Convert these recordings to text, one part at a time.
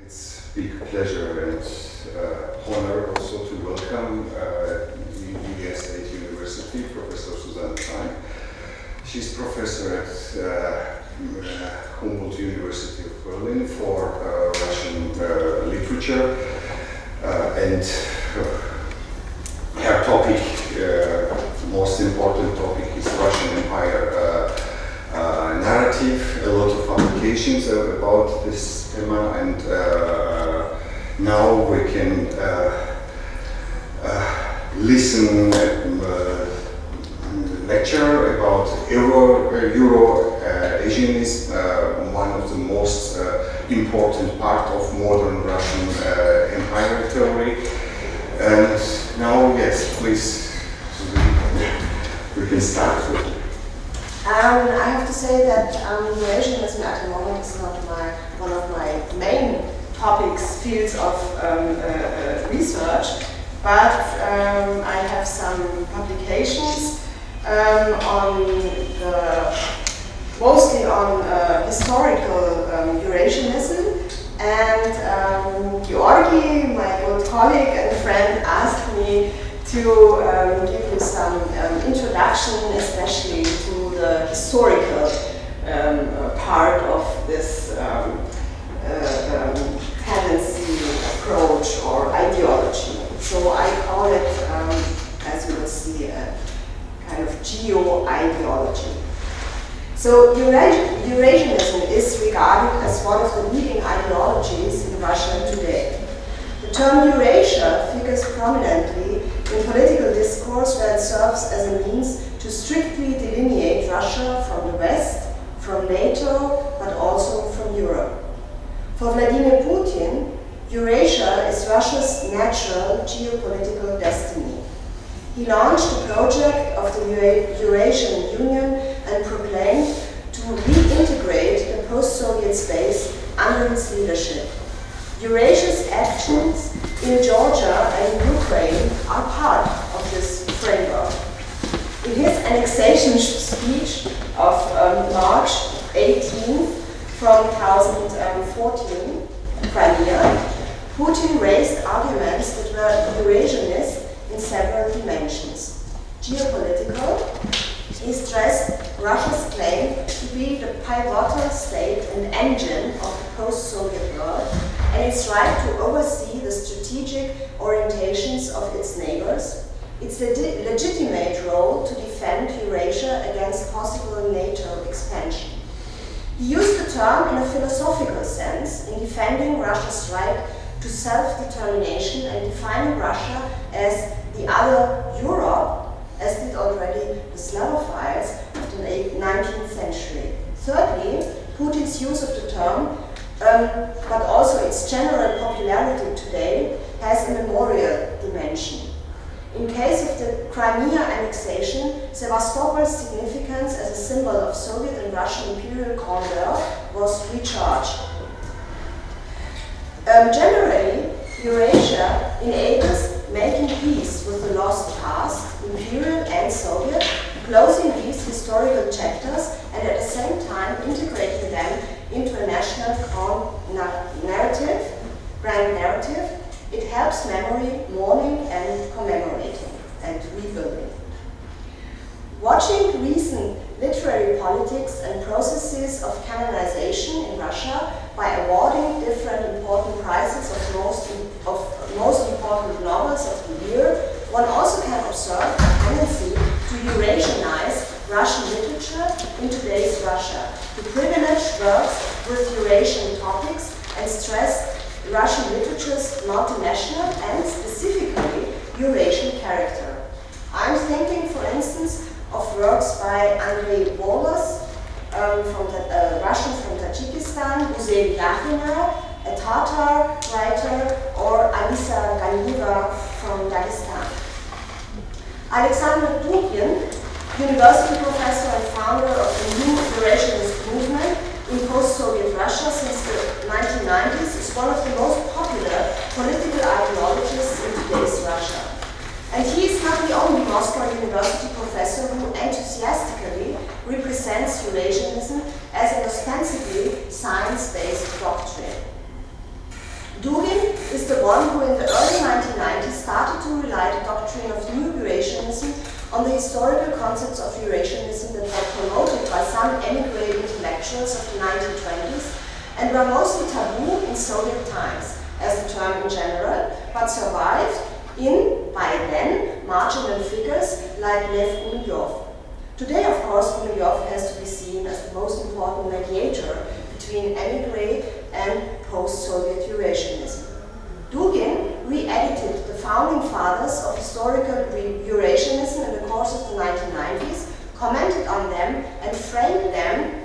It's a big pleasure and honor also to welcome the State University, Professor Suzanne. She's professor at Humboldt University of Berlin for Russian literature, and her topic, most important topic, is Russian Empire narrative. A lot of applications about this thema, and now we can listen lecture about EURASIAN, one of the most important part of modern Russian empire theory. And now, yes, please, we can start with. I have to say that Eurasianism at the moment is not one of my main topics, fields of research, but I have some publications mostly on historical Eurasianism, and Georgi, my good colleague and friend, asked me to give you some introduction, especially to the historical part of this tendency, approach, or ideology. So I call it, as you will see, a kind of geo-ideology. So Eurasianism is regarded as one of the leading ideologies in Russia today. The term Eurasia figures prominently in political discourse, where it serves as a means to strictly delineate Russia from the West, from NATO, but also from Europe. For Vladimir Putin, Eurasia is Russia's natural geopolitical destiny. He launched the project of the Eurasian Union and proclaimed to reintegrate the post-Soviet space under his leadership. Eurasia's actions in Georgia and Ukraine are part of this framework. In his annexation speech of March 18 from 2014, Crimea, Putin raised arguments that were Eurasianist in several dimensions. Geopolitical, he stressed Russia's claim to be the pivotal state and engine of the post-Soviet world, and its right to oversee the strategic orientations of its neighbors, its legitimate role to defend Eurasia against possible NATO expansion. He used the term in a philosophical sense in defending Russia's right to self-determination and defining Russia as the other Europe, as did already the Slavophiles of the 19th century. Thirdly, Putin's use of the term, but also its general popularity today, has a memorial dimension. In case of the Crimea annexation, Sevastopol's significance as a symbol of Soviet and Russian imperial grandeur was recharged. Generally, Eurasia enables making peace with the lost past, imperial and Soviet, closing these historical chapters, and at the same time integrating them into a national grand narrative. It helps memory, mourning, and commemorating, and rebuilding. Watching recent literary politics and processes of canonization in Russia by awarding different important prizes of most important novels of the year, one also can observe a tendency to Eurasianize Russian literature in today's Russia, to privilege works with Eurasian topics and stress Russian literature's multinational and specifically Eurasian character. I'm thinking, for instance, of works by Andrei Volos, Russian from Tajikistan, Musei Yakhina, a Tatar writer, or Alisa Ganieva from Dagestan. Alexander Dugin, university professor and founder of the new Eurasianist movement in post-Soviet Russia since the 1990s, is one of the most popular political ideologists in today's Russia. And he is not the only Moscow University professor who enthusiastically represents Eurasianism as an ostensibly science-based doctrine. Dugin is the one who in the early 1990s started to rely the doctrine of new Eurasianism on the historical concepts of Eurasianism that were promoted by some emigre intellectuals of the 1920s and were mostly taboo in Soviet times, as the term in general, but survived in, by then, marginal figures like Lev Gumilyov. Today, of course, Gumilyov has to be seen as the most important mediator between emigre and post-Soviet Eurasianism. Dugin re-edited the founding fathers of historical Eurasianism in the course of the 1990s, commented on them, and framed them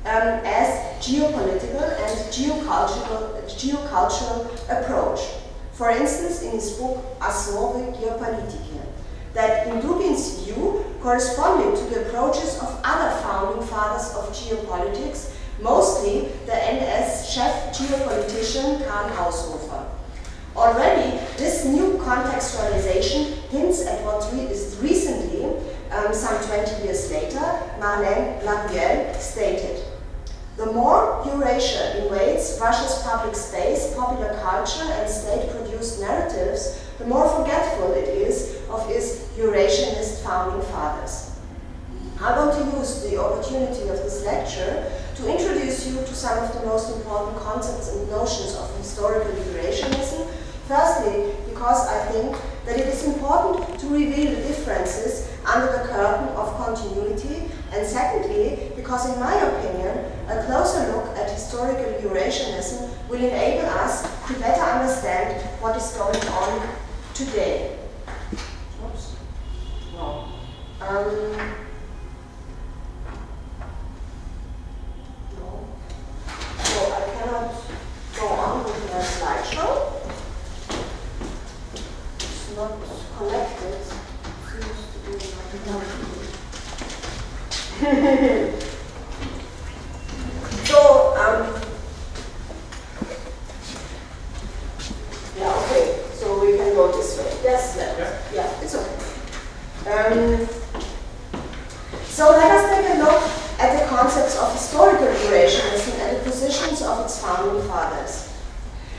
as geopolitical and geocultural approach. For instance, in his book Основы геополитики, that in Dugin's view corresponded to the approaches of other founding fathers of geopolitics, mostly the NS chef geopolitician Karl Haushofer. Already, this new contextualization hints at what is recently, some 20 years later, Marlène Laguielle stated. The more Eurasia invades Russia's public space, popular culture, and state-produced narratives, the more forgetful it is of its Eurasianist founding fathers. I want to use the opportunity of this lecture to introduce you to some of the most important concepts and notions of historical Eurasianism. Firstly, because I think that it is important to reveal the differences under the curtain of continuity, and secondly, because in my opinion, a closer look at historical Eurasianism will enable us to better understand what is going on today. Oops. No. No. So I cannot go on with my slideshow. It's not connected. Seems to be not. So, yeah, okay. So we can go this way. Yes, yeah, it's okay. So let us take a look at the concepts of historical Eurasianism and the positions of its founding fathers.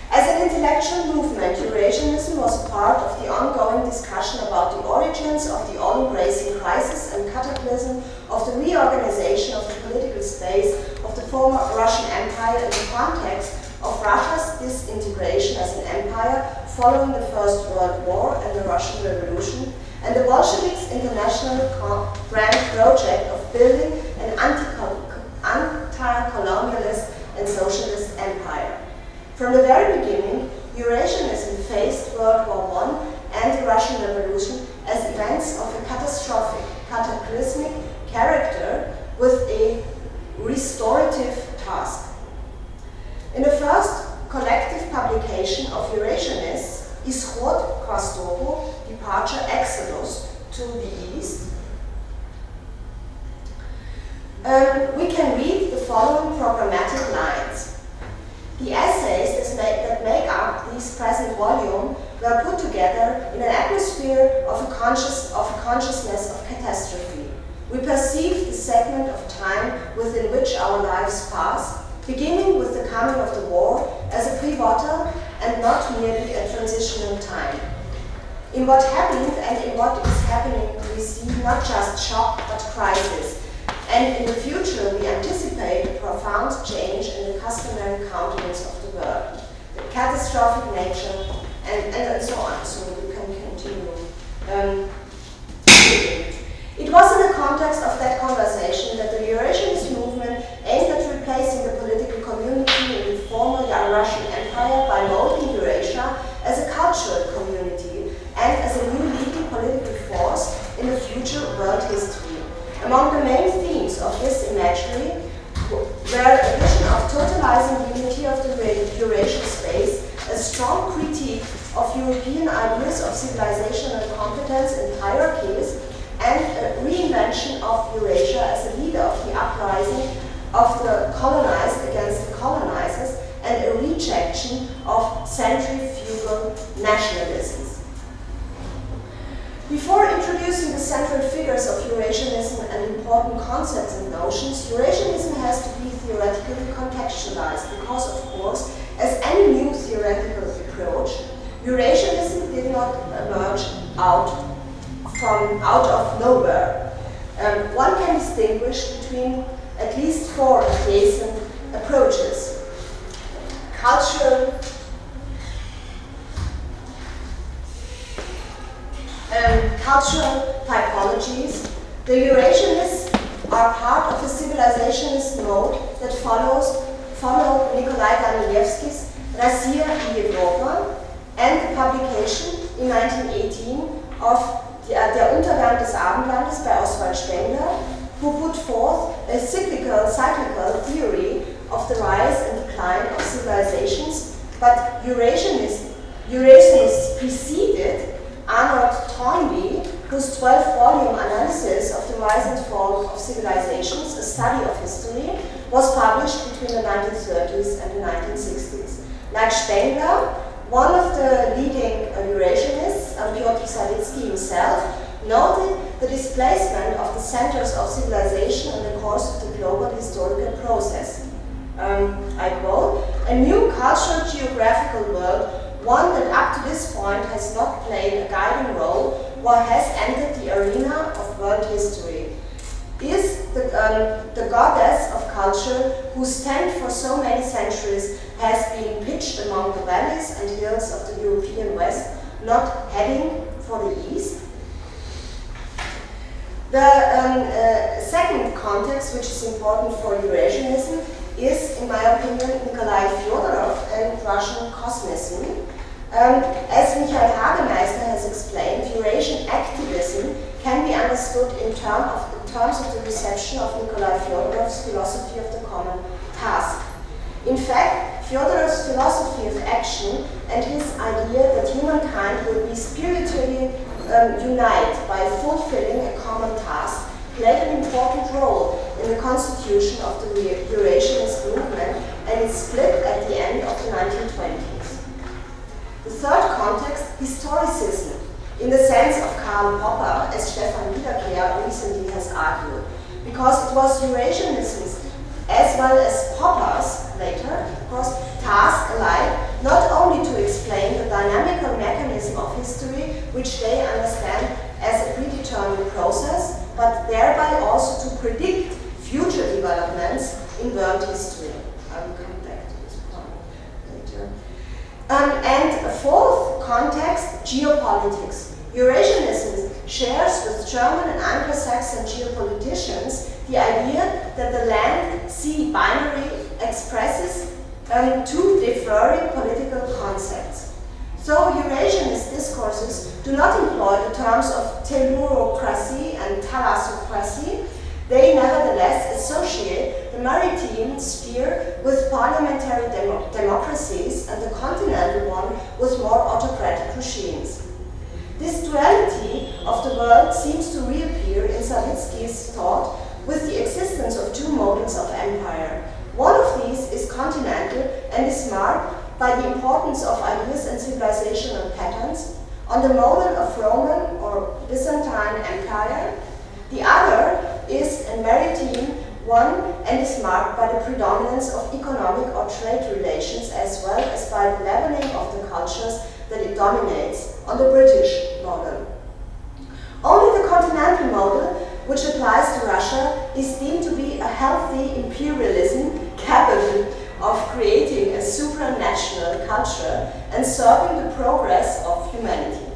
As an intellectual movement, Eurasianism was a part of the ongoing discussion about the origins of the all-embracing crisis and cataclysm of the reorganization of the political space of the former Russian Empire in the context of Russia's disintegration as an empire following the First World War and the Russian Revolution, and the Bolsheviks' international grand project of building an anti-colonialist and socialist empire. From the very beginning, Eurasianism faced World War I and the Russian Revolution as events of a catastrophic, cataclysmic character with a restorative task. In the first collective publication of Eurasianists, Ishod Kwastovo, Departure Exodus to the East, we can read the following programmatic lines. The essays that make up this present volume were put together in an atmosphere of a consciousness of catastrophe. We perceive the segment of time within which our lives pass, beginning with the coming of the war, as a pivotal and not merely a transitional time. In what happened and in what is happening, we see not just shock but crisis. And in the future, we anticipate a profound change in the customary countenance of the world, the catastrophic nature, and so on. So we can continue. It was in the context of that conversation that the Eurasianist movement aimed at replacing the political community in the former Russian Empire by molding Eurasia as a cultural community and as a new leading political force in the future world history. Among the main themes of this imagery were a vision of totalizing unity of the Eurasian space, a strong critique of European ideas of civilizational competence and hierarchies, and a reinvention of Eurasia as a leader of the uprising of the colonized against the colonizers, and a rejection of centrifugal nationalisms. Before introducing the central figures of Eurasianism and important concepts and notions, Eurasianism has to be theoretically contextualized because, of course, as any new theoretical Eurasianism did not emerge out of nowhere. One can distinguish between at least 4 adjacent approaches. Cultural typologies. The Eurasianists are part of a civilizationist mode that follow Nikolai Danielewski's Razia i Europa and the publication in 1918 of Der Untergang des Abendlandes by Oswald Spengler, who put forth a cyclical theory of the rise and decline of civilizations, but Eurasianists preceded Arnold Toynbee, whose 12-volume analysis of the rise and fall of civilizations, a study of history, was published between the 1930s and the 1960s. Like Spengler, one of the leading Eurasianists, Piotr Sawicki himself, noted the displacement of the centers of civilization in the course of the global historical process. I quote, "A new cultural geographical world, one that up to this point has not played a guiding role or has entered the arena of world history, is the goddess of culture whose tent for so many centuries has been pitched among the valleys and hills of the European West, not heading for the East." The second context, which is important for Eurasianism, is, in my opinion, Nikolai Fyodorov and Russian cosmism. As Michael Hagemeister has explained, Eurasian activism can be understood in terms of the reception of Nikolai Fyodorov's philosophy of the common task. In fact, Fyodorov's philosophy of action and his idea that humankind will be spiritually unite by fulfilling a common task played an important role in the constitution of the Eurasianist movement and its split at the end of the 1920s. The third context, historicism, in the sense of Karl Popper, as Stefan Wiederkehr recently has argued, because it was Eurasianism's as well as Popper's later, of course, task alike, not only to explain the dynamical mechanism of history, which they understand as a predetermined process, but thereby also to predict future developments in world history. I will come back to this point later. And a fourth context, geopolitics. Eurasianism shares with German and Anglo-Saxon geopoliticians the idea that the land-sea binary expresses two differing political concepts. So Eurasianist discourses do not employ the terms of tellurocracy and thalassocracy. They nevertheless associate the maritime sphere with parliamentary democracies and the continental one with more autocratic regimes. This duality of the world seems to reappear in Sawicki's thought with the existence of two models of empire. One of these is continental and is marked by the importance of ideas and civilizational patterns on the model of Roman or Byzantine empire. The other is a maritime one and is marked by the predominance of economic or trade relations as well as by the leveling of the cultures that it dominates on the British model. Only the continental model, which applies to Russia, is deemed to be a healthy imperialism capable of creating a supranational culture and serving the progress of humanity.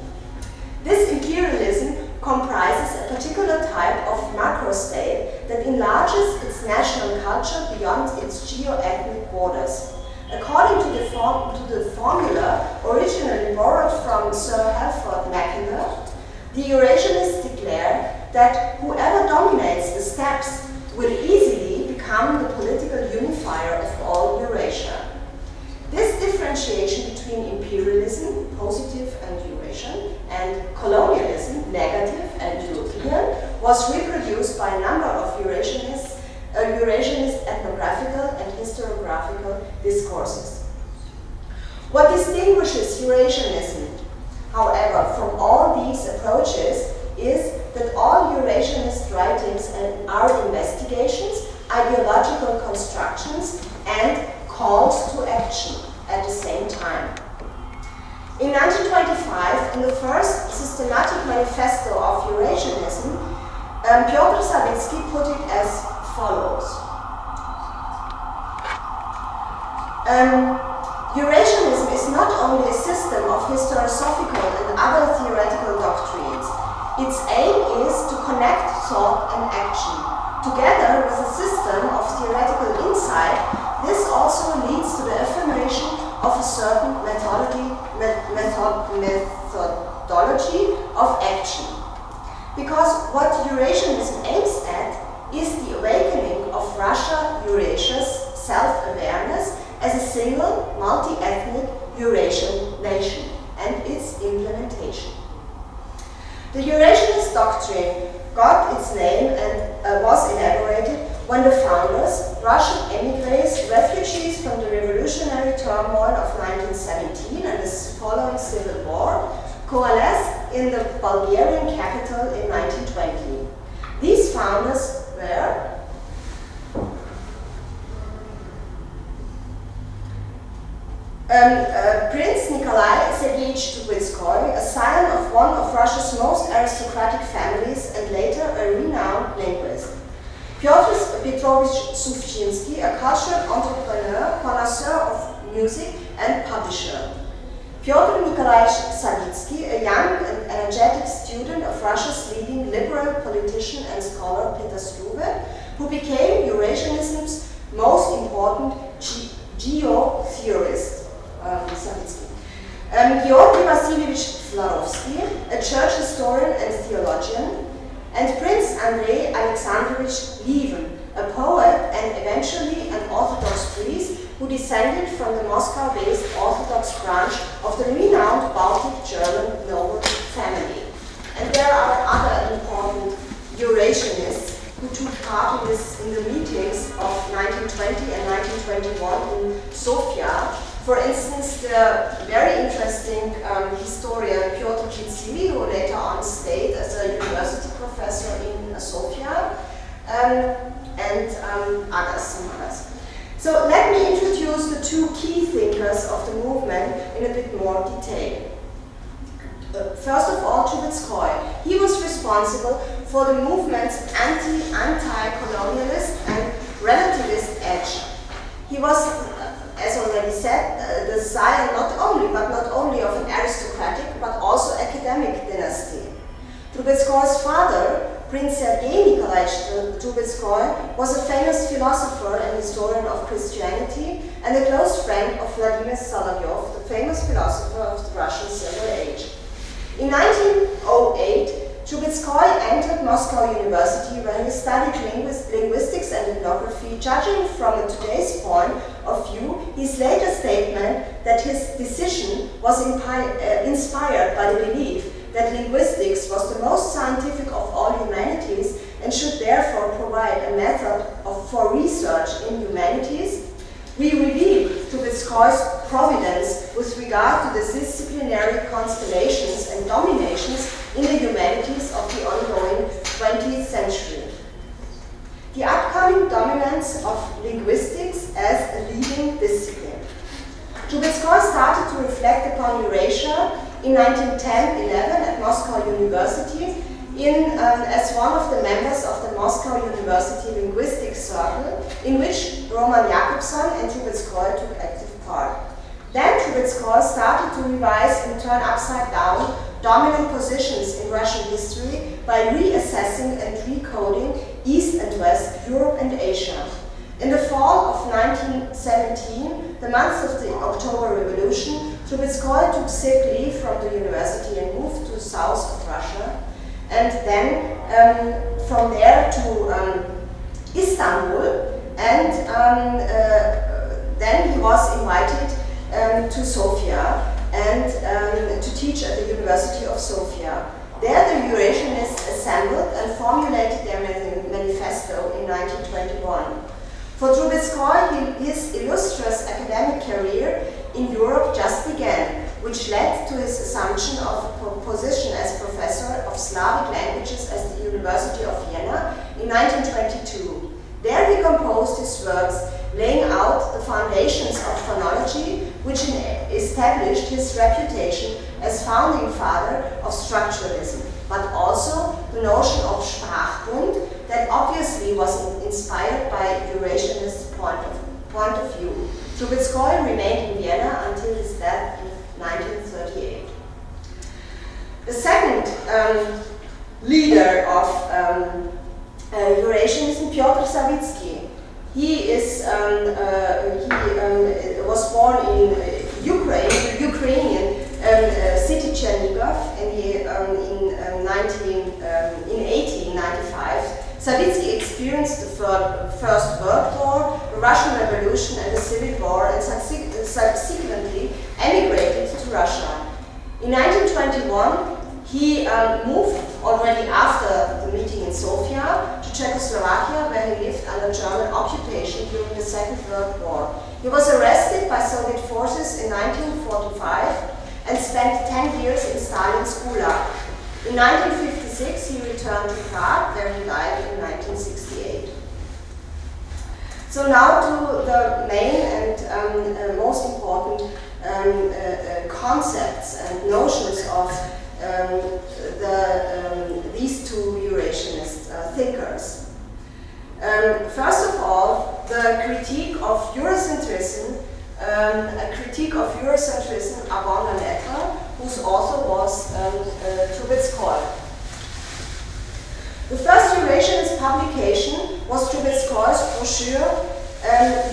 This imperialism comprises a particular type of macro-state that enlarges its national culture beyond its geo-ethnic borders. According to the formula originally borrowed from Sir Halford Mackinder, the Eurasianists declare that whoever dominates the steppes will easily become the political unifier of all Eurasia. This differentiation between imperialism, positive and Eurasian, and colonialism, negative and European, was reproduced by a number of Eurasianist ethnographical and historiographical discourses. What distinguishes Eurasianism, however, from all these approaches is that all Eurasianist writings are investigations, ideological constructions, and calls to action at the same time. In 1925, in the first systematic manifesto of Eurasianism, Piotr Sawicki put it as follows. Eurasianism is not only a system of historiosophical and other theoretical doctrines. Its aim is to connect thought and action. Together with a system of theoretical insight, this also leads to the affirmation of a certain methodology of action. Because what Eurasianism aims at is the awakening of Russia-Eurasia's self-awareness as a single, multi-ethnic Eurasian nation and its implementation. The Eurasianist doctrine got its name and was elaborated when the founders, Russian emigres, refugees from the revolutionary turmoil of 1917 and the following civil war, coalesced in the Bulgarian capital in 1920. These founders were Prince Nikolai Sergeyevich Trubetskoy, a scion of one of Russia's most aristocratic families and later a renowned linguist. Pyotr Petrovich Sufchinsky, a cultural entrepreneur, connoisseur of music and publisher. Pyotr Nikolaevich Savitsky, a young and energetic student of Russia's leading liberal politician and scholar Peter Struve, who became Eurasianism's most important GEO theorist. Georgy Vasilievich Flarovsky, a church historian and theologian, and Prince Andrei Alexandrovich Lieven, a poet and eventually an Orthodox priest who descended from the Moscow-based Orthodox branch of the renowned Baltic German noble family. And there are other important Eurasianists who took part in the meetings of 1920 and 1921 in Sofia. For instance, the very interesting historian Piotr Chitsili, who later on stayed as a university professor in Sofia, and some others. So let me introduce the two key thinkers of the movement in a bit more detail. First of all, Trubetskoy. He was responsible for the movement's anti-colonialist and relativist edge. He was, as already said, the scion not only of an aristocratic but also academic dynasty. Trubetskoy's father, Prince Sergei Nikolaevich Trubetskoy, was a famous philosopher and historian of Christianity and a close friend of Vladimir Solovyov, the famous philosopher of the Russian Silver Age. In 1908, Trubetskoy entered Moscow University, where he studied linguistics and ethnography. Judging from today's point of view, his later statement that his decision was inspired by the belief that linguistics was the most scientific of all humanities and should therefore provide a method for research in humanities, we reveal Trubetskoy's providence with regard to the disciplinary constellations and dominations in the humanities of the ongoing 20th century. The upcoming dominance of linguistics as a leading discipline. Trubetskoy started to reflect upon Eurasia in 1910-11 at Moscow University as one of the members of the Moscow University Linguistics Circle, in which Roman Jakobson and Trubetskoy took active part. Then Trubetskoy started to revise and turn upside down dominant positions in Russian history by reassessing and recoding East and West, Europe and Asia. In the fall of 1917, the month of the October Revolution, Trubetskoy took sick leave from the university and moved to the south of Russia, and then from there to Istanbul, and then he was invited to Sofia and to teach at the University of Sofia. There the Eurasianists assembled and formulated their manifesto in 1921. For Trubetskoy, his illustrious academic career in Europe just began, which led to his assumption of a position as professor of Slavic languages at the University of Vienna in 1922. There he composed his works, laying out the foundations of phonology, which established his reputation as founding father of structuralism, but also the notion of Sprachbund that obviously was inspired by Eurasianist point of view. Trubetskoy remained in Vienna until his death in 1938. The second leader of Eurasianism, Piotr Savitsky. He was born in Ukraine, the Ukrainian city Chernigov in 1895. Savitsky experienced the First World War, the Russian Revolution and the Civil War, and subsequently emigrated to Russia. In 1921, he moved already after the meeting in Sofia to Czechoslovakia, where he lived under German occupation during the Second World War. He was arrested by Soviet forces in 1945 and spent 10 years in Stalin's Gulag. In 1956, he returned to Prague, where he died in 1968. So now to the main and most important concepts and notions of these two Eurasianist thinkers. First of all, the critique of Eurocentrism, avant la lettre, whose author was Trubetskoy. The first Eurasianist publication was Trubetskoy's brochure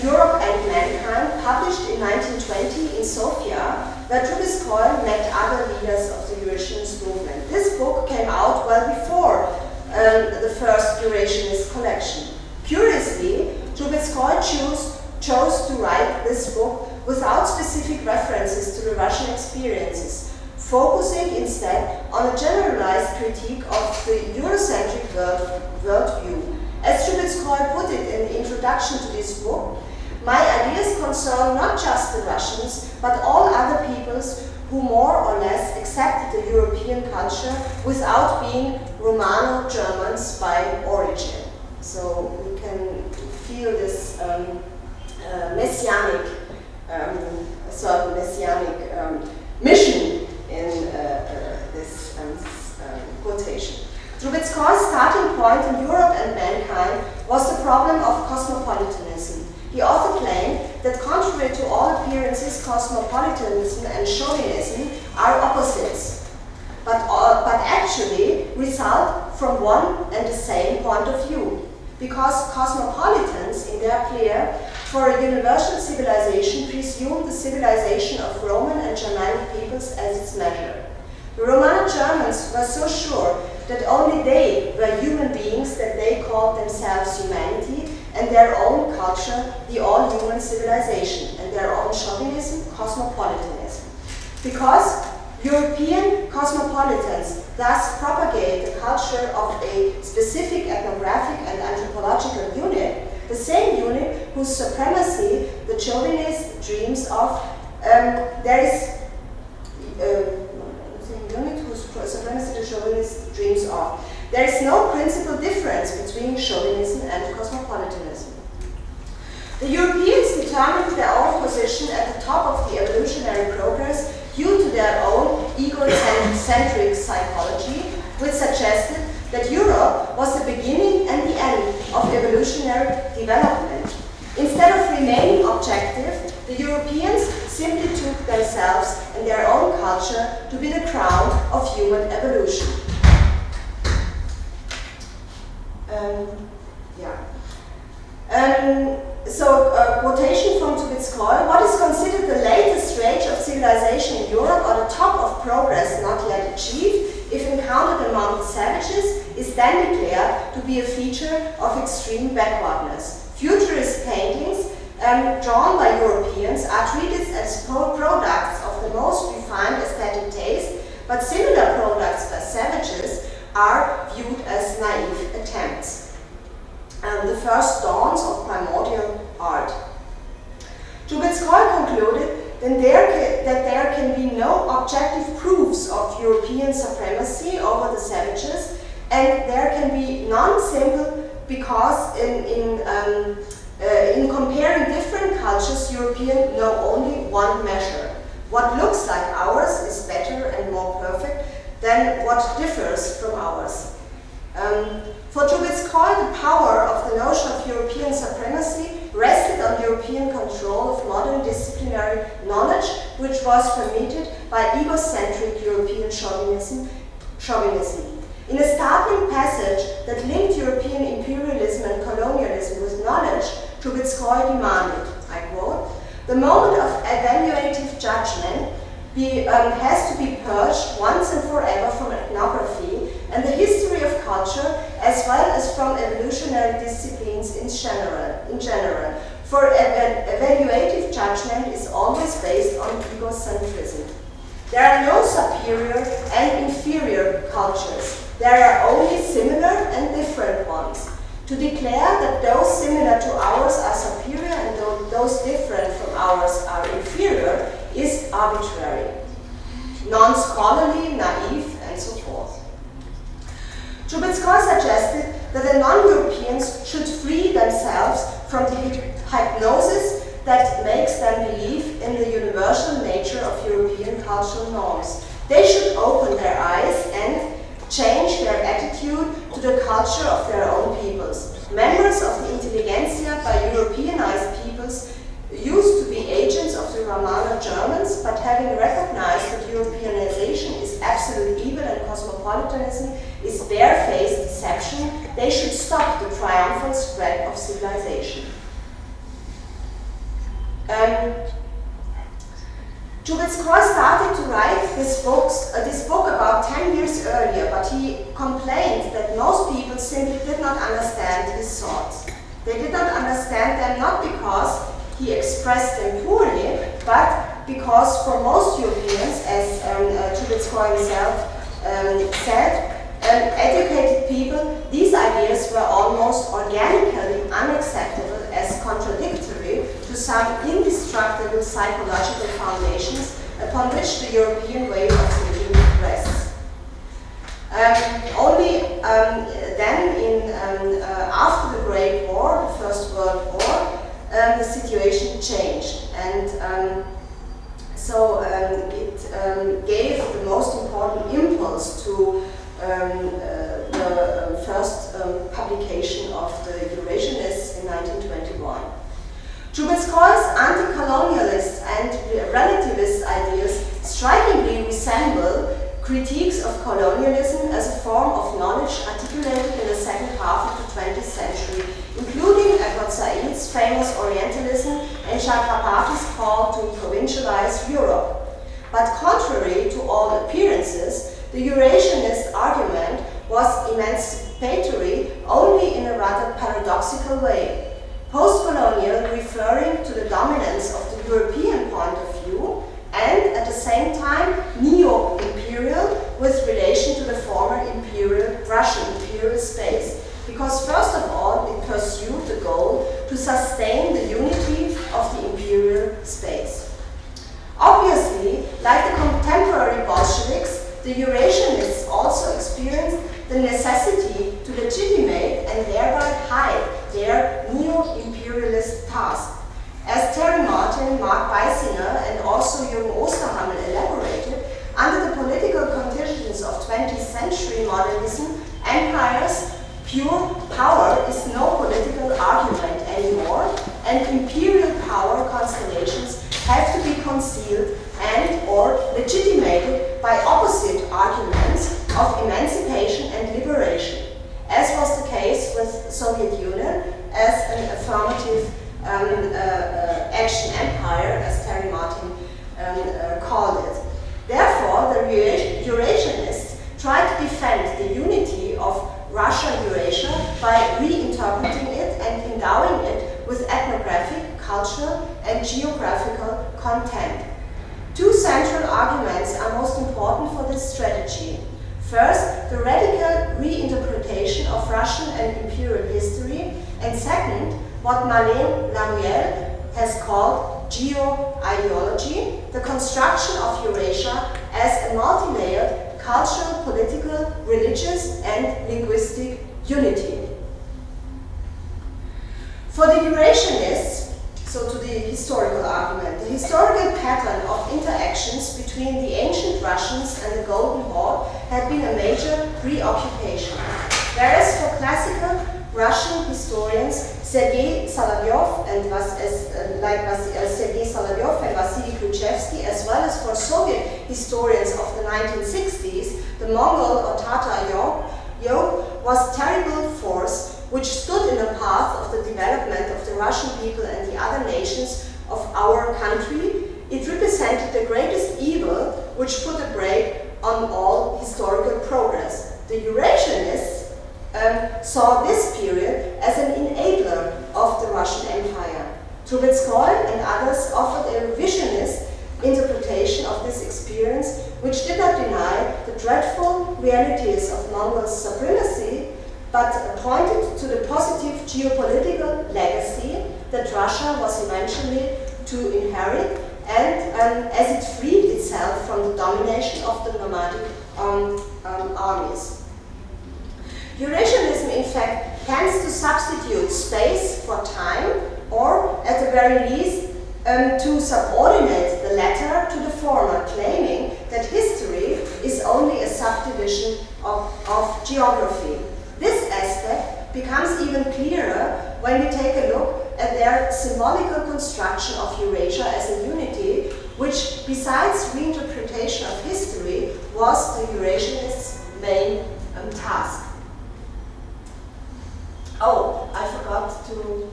Europe and Mankind, published in 1920 in Sofia, where Trubetskoy met other leaders of the Eurasianist movement. This book came out well before the first Eurasianist collection. Curiously, Trubetskoy chose to write this book without specific references to the Russian experiences, focusing instead on a generalized critique of the Eurocentric worldview. As Trubetskoy put it in the introduction to this book, my ideas concern not just the Russians, but all other peoples who more or less accepted the European culture without being Romano-Germans by origin. So we can feel this messianic, certain messianic mission in this quotation. Trubetskoy's starting point in Europe and Mankind was the problem of cosmopolitanism. The author claimed that contrary to all appearances, cosmopolitanism and chauvinism are opposites, but actually result from one and the same point of view, because cosmopolitans, in their plea for a universal civilization, presume the civilization of Roman and Germanic peoples as its measure. The Romano-Germans were so sure that only they were human beings that they called themselves humanity, and their own culture the all-human civilization, and their own chauvinism, cosmopolitanism. Because European cosmopolitans thus propagate the culture of a specific ethnographic and anthropological unit, the same unit whose supremacy the chauvinist dreams of, supremacy the chauvinist dreams of. There is no principal difference between chauvinism and cosmopolitanism. The Europeans determined their own position at the top of the evolutionary progress due to their own egocentric psychology, which suggested that Europe was the beginning and the end of evolutionary development. Instead of remaining objective, the Europeans simply took themselves and their own culture to be the crown of human evolution. Quotation from Trubetskoy: what is considered the latest stage of civilization in Europe, or the top of progress not yet achieved, if encountered among the savages, is then declared to be a feature of extreme backwardness. Futurist paintings drawn by Europeans are treated as products of the most refined aesthetic taste, but similar products by savages are viewed as naive attempts. The first dawns of primordial art. Trubetskoy concluded that there can be no objective proofs of European supremacy over the savages, and there can be none simple because in comparing different cultures Europeans know only one measure. What looks like ours is better and more perfect than what differs from ours. For Trubetskoy, the power of the notion of European supremacy rested on European control of modern disciplinary knowledge, which was permitted by egocentric European chauvinism. In a startling passage that linked European imperialism and colonialism with knowledge, Trubetskoy demanded, I quote, "The moment of evaluative judgment has to be purged once and forever from ethnography and the history of culture, as well as from evolutionary disciplines in general. For evaluative judgment is always based on egocentrism. There are no superior and inferior cultures. There are only similar and different ones. To declare that those similar to ours are superior and those different from ours are inferior is arbitrary, non-scholarly, naive, and so forth." Trubetskoy suggested that the non-Europeans should free themselves from the hypnosis that makes them believe in the universal nature of European cultural norms. They should open their eyes and change their attitude to the culture of their own peoples. Members of the intelligentsia by Europeanized peoples used to be agents of the Romano Germans, but having recognized that Europeanization is absolute evil and cosmopolitanism is barefaced deception, they should stop the triumphal spread of civilization. Trubetskoy started to write this book about 10 years earlier, but he complained that most people simply did not understand his thoughts. They did not understand them not because he expressed them poorly, but because for most Europeans, as Trubetskoy himself said, educated people, these ideas were almost organically unacceptable as contradictory to some indestructible psychological foundations upon which the European way of thinking rests. Only then, after the Great War, the First World War, the situation changed, and so it gave the most important impulse to the first publication of the Eurasianists in 1921. Trubetskoy's anti-colonialist and relativist ideas strikingly resemble critiques of colonialism as a form of knowledge articulated in the second half of the 20th century, including Edward Said's famous Orientalism and Chakrabarty's call to provincialize Europe. But contrary to all appearances, the Eurasianist argument was emancipatory only in a rather paradoxical way. Post-colonial, referring to the dominance of the European point of view, and at the same time neo-imperial with relation to the former Russian imperial space, because first of all it pursued the goal to sustain the unity of the imperial space. Obviously, like the contemporary Bolsheviks, the Eurasianists also experienced the necessity to legitimate and thereby hide their neo-imperialist task. As Terry Martin, Mark Beisinger, and also Jürgen Osterhammel elaborated, under the political conditions of 20th century modernism, empires, pure power is no political argument anymore, and imperial power constellations have to be concealed and or legitimated by opposite arguments of emancipation and liberation, as was the case with the Soviet Union as an affirmative action empire, as Terry Martin called it. Therefore, the Eurasianists tried to defend the unity of Russia-Eurasia by reinterpreting it and endowing it with ethnographic, cultural, and geographical content. Two central arguments are most important for this strategy. First, the radical reinterpretation of Russian and imperial history, and second, what Marlene Laruelle has called geo-ideology, the construction of Eurasia as a multi-layered cultural, political, religious, and linguistic unity. For the Eurasianists, so to the historical argument. The historical pattern of interactions between the ancient Russians and the Golden Horde had been a major preoccupation. Whereas for classical Russian historians, Sergei Solovyov and Sergei Solovyov and Vasily Khrushchevsky, as well as for Soviet historians of the 1960s, the Mongol or Tatar yoke was a terrible force which stood in the path of the development of the Russian people and the other nations of our country. It represented the greatest evil which put a brake on all historical progress. The Eurasianists saw this period as an enabler of the Russian Empire. Trubetskoy and others offered a revisionist interpretation of this experience, which did not deny the dreadful realities of Mongol supremacy, but pointed to the positive geopolitical legacy that Russia was eventually to inherit, and as it freed itself from the domination of the nomadic armies. Eurasianism, in fact, tends to substitute space for time, or at the very least, to subordinate the latter to the former, claiming that history is only a subdivision of geography. This aspect becomes even clearer when we take a look at their symbolical construction of Eurasia as a unity, which, besides reinterpretation of history, was the Eurasianists' main task. Oh, I forgot to,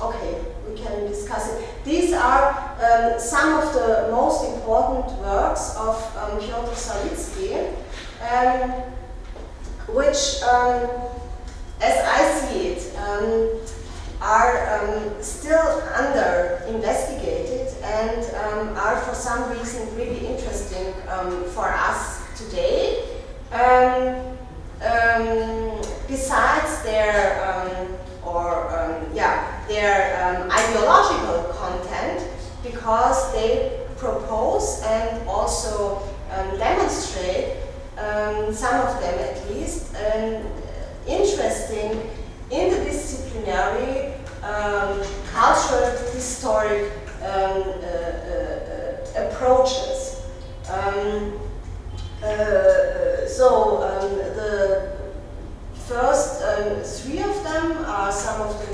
okay, we can discuss it. These are some of the most important works of Piotr Sawicki, which, as I see it, are still under investigated and are for some reason really interesting for us today. Besides their ideological content, because they propose and also demonstrate, some of them at least, interesting interdisciplinary cultural historic approaches. The first three of them are some of the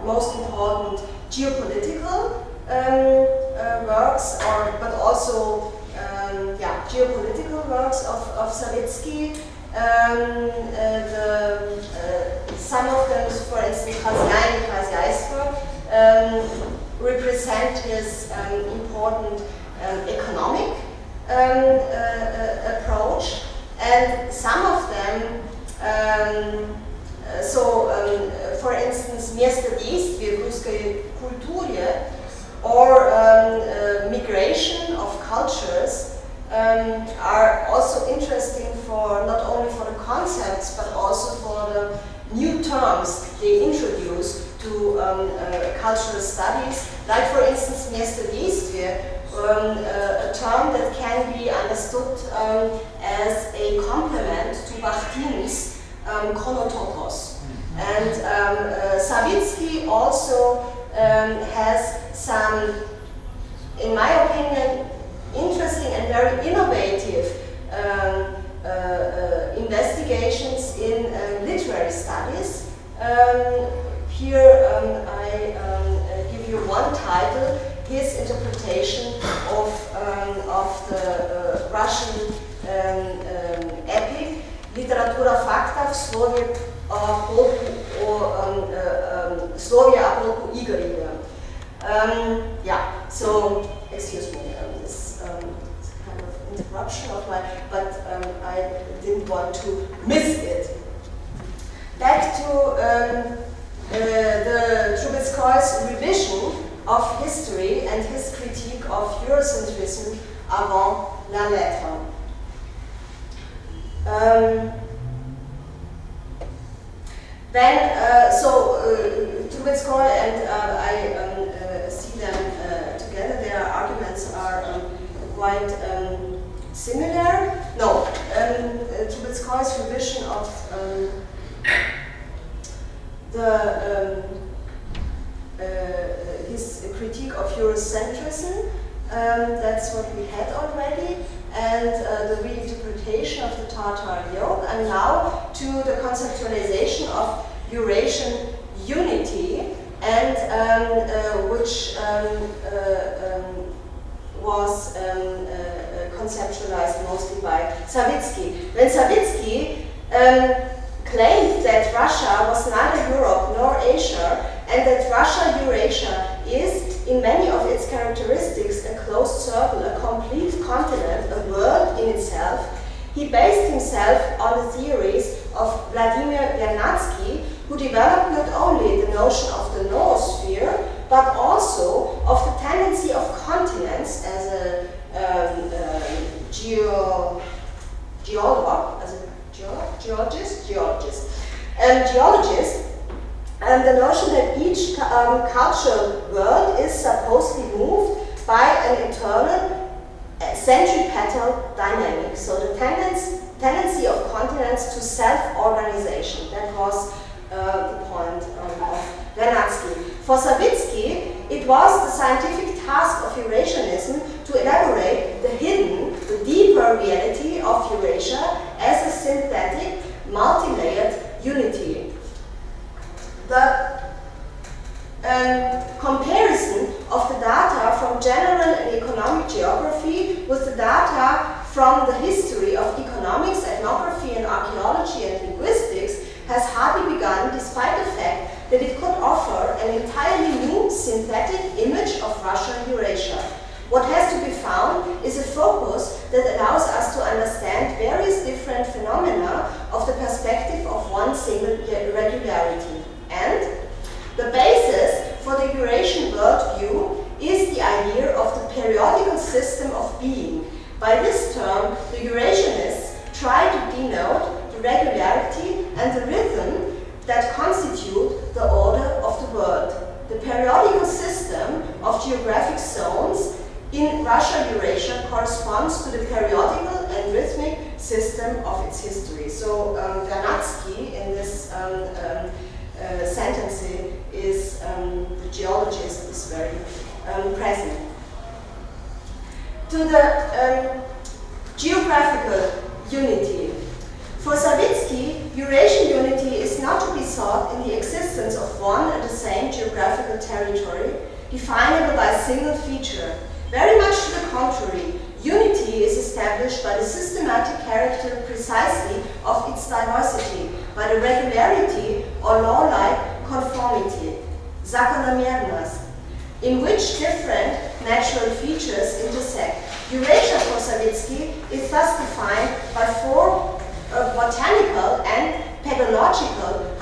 most important geopolitical works, but also geopolitical works of Sawicki. Some of them, for instance, Khazyaisper, represent his important economic approach, and some of them, for instance, Место действия в русской культуре, or migration of cultures, are also interesting for not only for the concepts but also for the new terms they introduce to cultural studies, like for instance Место действия, a term that can be understood as a complement to Bakhtin's chronotopos. And Sawicki also has some, in my opinion, interesting and very innovative investigations in literary studies. Here I give you one title, his interpretation of the Russian epic, Literatura fakta v Slovia a polku Igorya. So excuse me, this kind of interruption of my, but I didn't want to miss it. Back to the Trubetskoy's revision of history and his critique of Eurocentrism avant la lettre. Trubetskoy and I see them together. Their arguments are quite similar. Trubetskoy's revision of his critique of Eurocentrism, that's what we had already, and the reinterpretation of the Tatar yoke, and now to the conceptualization of Eurasian unity, and which was conceptualized mostly by Savitsky. When Savitsky claimed that Russia was neither Europe nor Asia, and that Russia-Eurasia is, in many of its characteristics, a closed circle, a complete continent, a world in itself, he based himself on the theories of Vladimir Vernadsky, who developed not only the notion of the noosphere, but also of the tendency of continents as a geologist, and the notion that each cultural world is supposedly moved by an internal centripetal dynamic. So the tendency of continents to self-organization, that was the point of Vernadsky. For Savitsky, it was the scientific task of Eurasianism to elaborate the hidden, the deeper reality of Eurasia as a synthetic, multi-layered unity. The comparison of the data from general and economic geography with the data from the history of economics, ethnography, and archaeology and linguistics has hardly begun, despite the fact that it could offer an entirely new synthetic image of Russia and Eurasia. What has to be found is a focus that allows us to understand various different phenomena of the perspective of one single regularity. And the basis for the Eurasian worldview is the idea of the periodical system of being. By this term, the Eurasianists try to denote the regularity and the rhythm that constitute the order of the world. The periodical system of geographic zones in Russia-Eurasia corresponds to the periodical and rhythmic system of its history. So Vernadsky in this sentence is the geologist is very present. To the geographical unity. For Savitsky, Eurasian unity is not to be sought in the existence of one and the same geographical territory, definable by a single feature. Very much to the contrary, unity is established by the systematic character precisely of its diversity, by the regularity or law-like conformity, zakonomiernost, in which different natural features intersect. Eurasia for Savitsky is thus defined by four botanical and pedological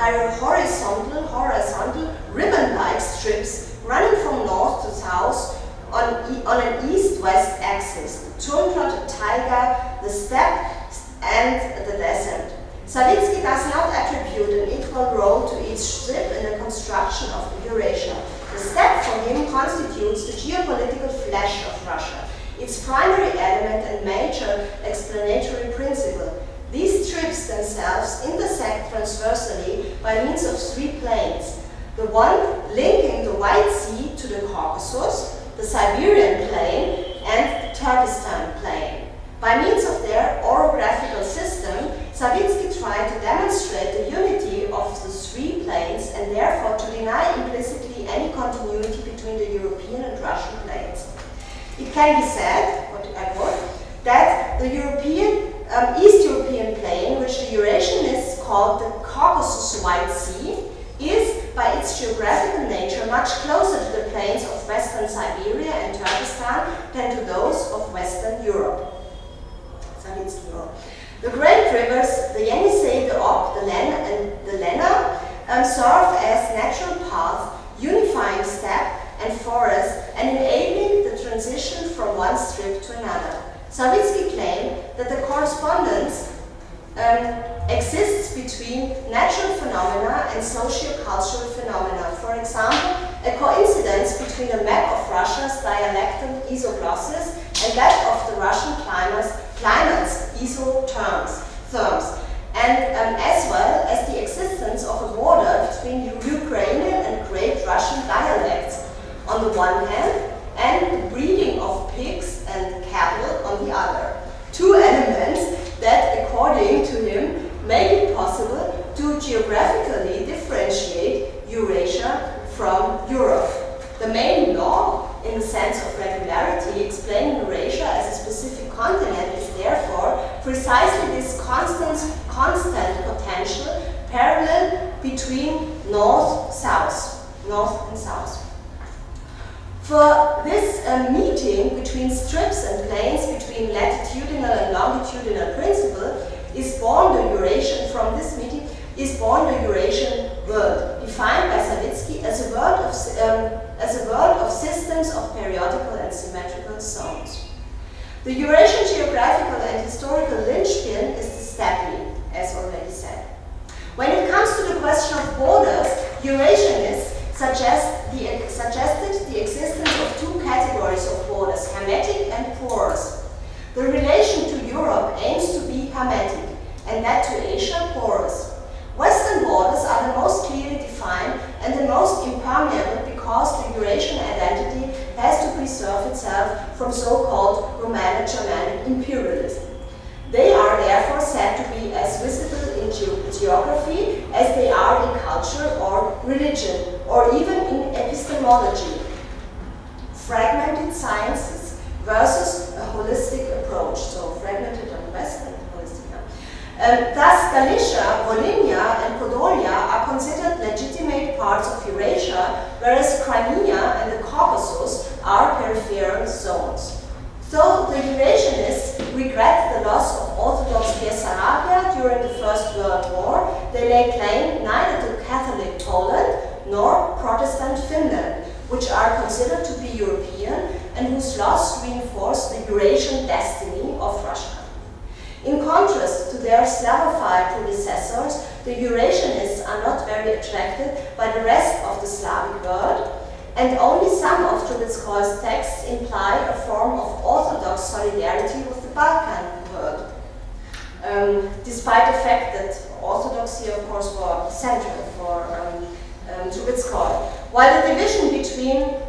horizontal ribbon-like strips running from north to south on an east-west axis, the tundra, the taiga, the steppe, and the desert. Savitsky does not attribute an equal role to each strip in the construction of Eurasia. The steppe for him constitutes the geopolitical flesh of Russia, its primary element and major explanatory principle. These strips themselves intersect transversally by means of three planes. The one linking the White Sea to the Caucasus, the Siberian plain, and the Turkestan plain. By means of their orographical system, Savitsky tried to demonstrate the unity of the three planes and therefore to deny implicitly any continuity between the European and Russian planes. It can be said, what I quote, that the East European plain, which the Eurasianists called the Caucasus White Sea, is, by its geographical nature, much closer to the plains of Western Siberia and Turkestan than to those of Western Europe. The great rivers, the Yenisei, the Ob, the Lena, serve as natural paths, unifying steppe and forest and enabling the transition from one strip to another. Savitsky claimed that the correspondence exists between natural phenomena and socio-cultural phenomena. For example, a coincidence between the map of Russia's dialectal isoglosses and that of the Russian climate's isotherms, and as well as the existence of a border between Ukrainian and Great Russian dialects on the one hand, and the breeding of pigs and cattle on the other. Two elements that, according to him, make it possible to geographically differentiate Eurasia from Europe. The main law, in the sense of regularity, explaining Eurasia as a specific continent is therefore precisely this constant potential parallel between north and south. For this meeting between strips and planes, between latitudinal and longitudinal principle, is born the Eurasian, from this meeting, is born the Eurasian world, defined by Savitsky as a world of systems of periodical and symmetrical zones. The Eurasian geographical and historical linchpin is the steppe, as already said. When it comes to the question of borders, Eurasianists suggested the existence of two categories of borders, hermetic and porous. The relation to Europe aims to be hermetic, and that to Asia porous. Western borders are the most clearly defined and the most impermeable because the Eurasian identity has to preserve itself from so-called Romano-Germanic imperialism. They are therefore said to be as visible in geography as they are in culture or religion, or even in epistemology. Fragmented sciences versus a holistic approach, so fragmented on the west and holistic. Thus, Galicia, Volhynia, and Podolia are considered legitimate parts of Eurasia, whereas Crimea and the Caucasus are peripheral zones. So the Eurasianists regret the loss of Orthodox Bessarabia during the First World War. They lay claim neither to Catholic Poland nor Protestant Finland, which are considered to be European and whose loss reinforced the Eurasian destiny of Russia. In contrast to their Slavophile predecessors, the Eurasianists are not very attracted by the rest of the Slavic world, and only some of Trubetskoy's texts imply a form of orthodox solidarity with the Balkan world, despite the fact that orthodoxy, of course, was central for Trubetskoy. While the division between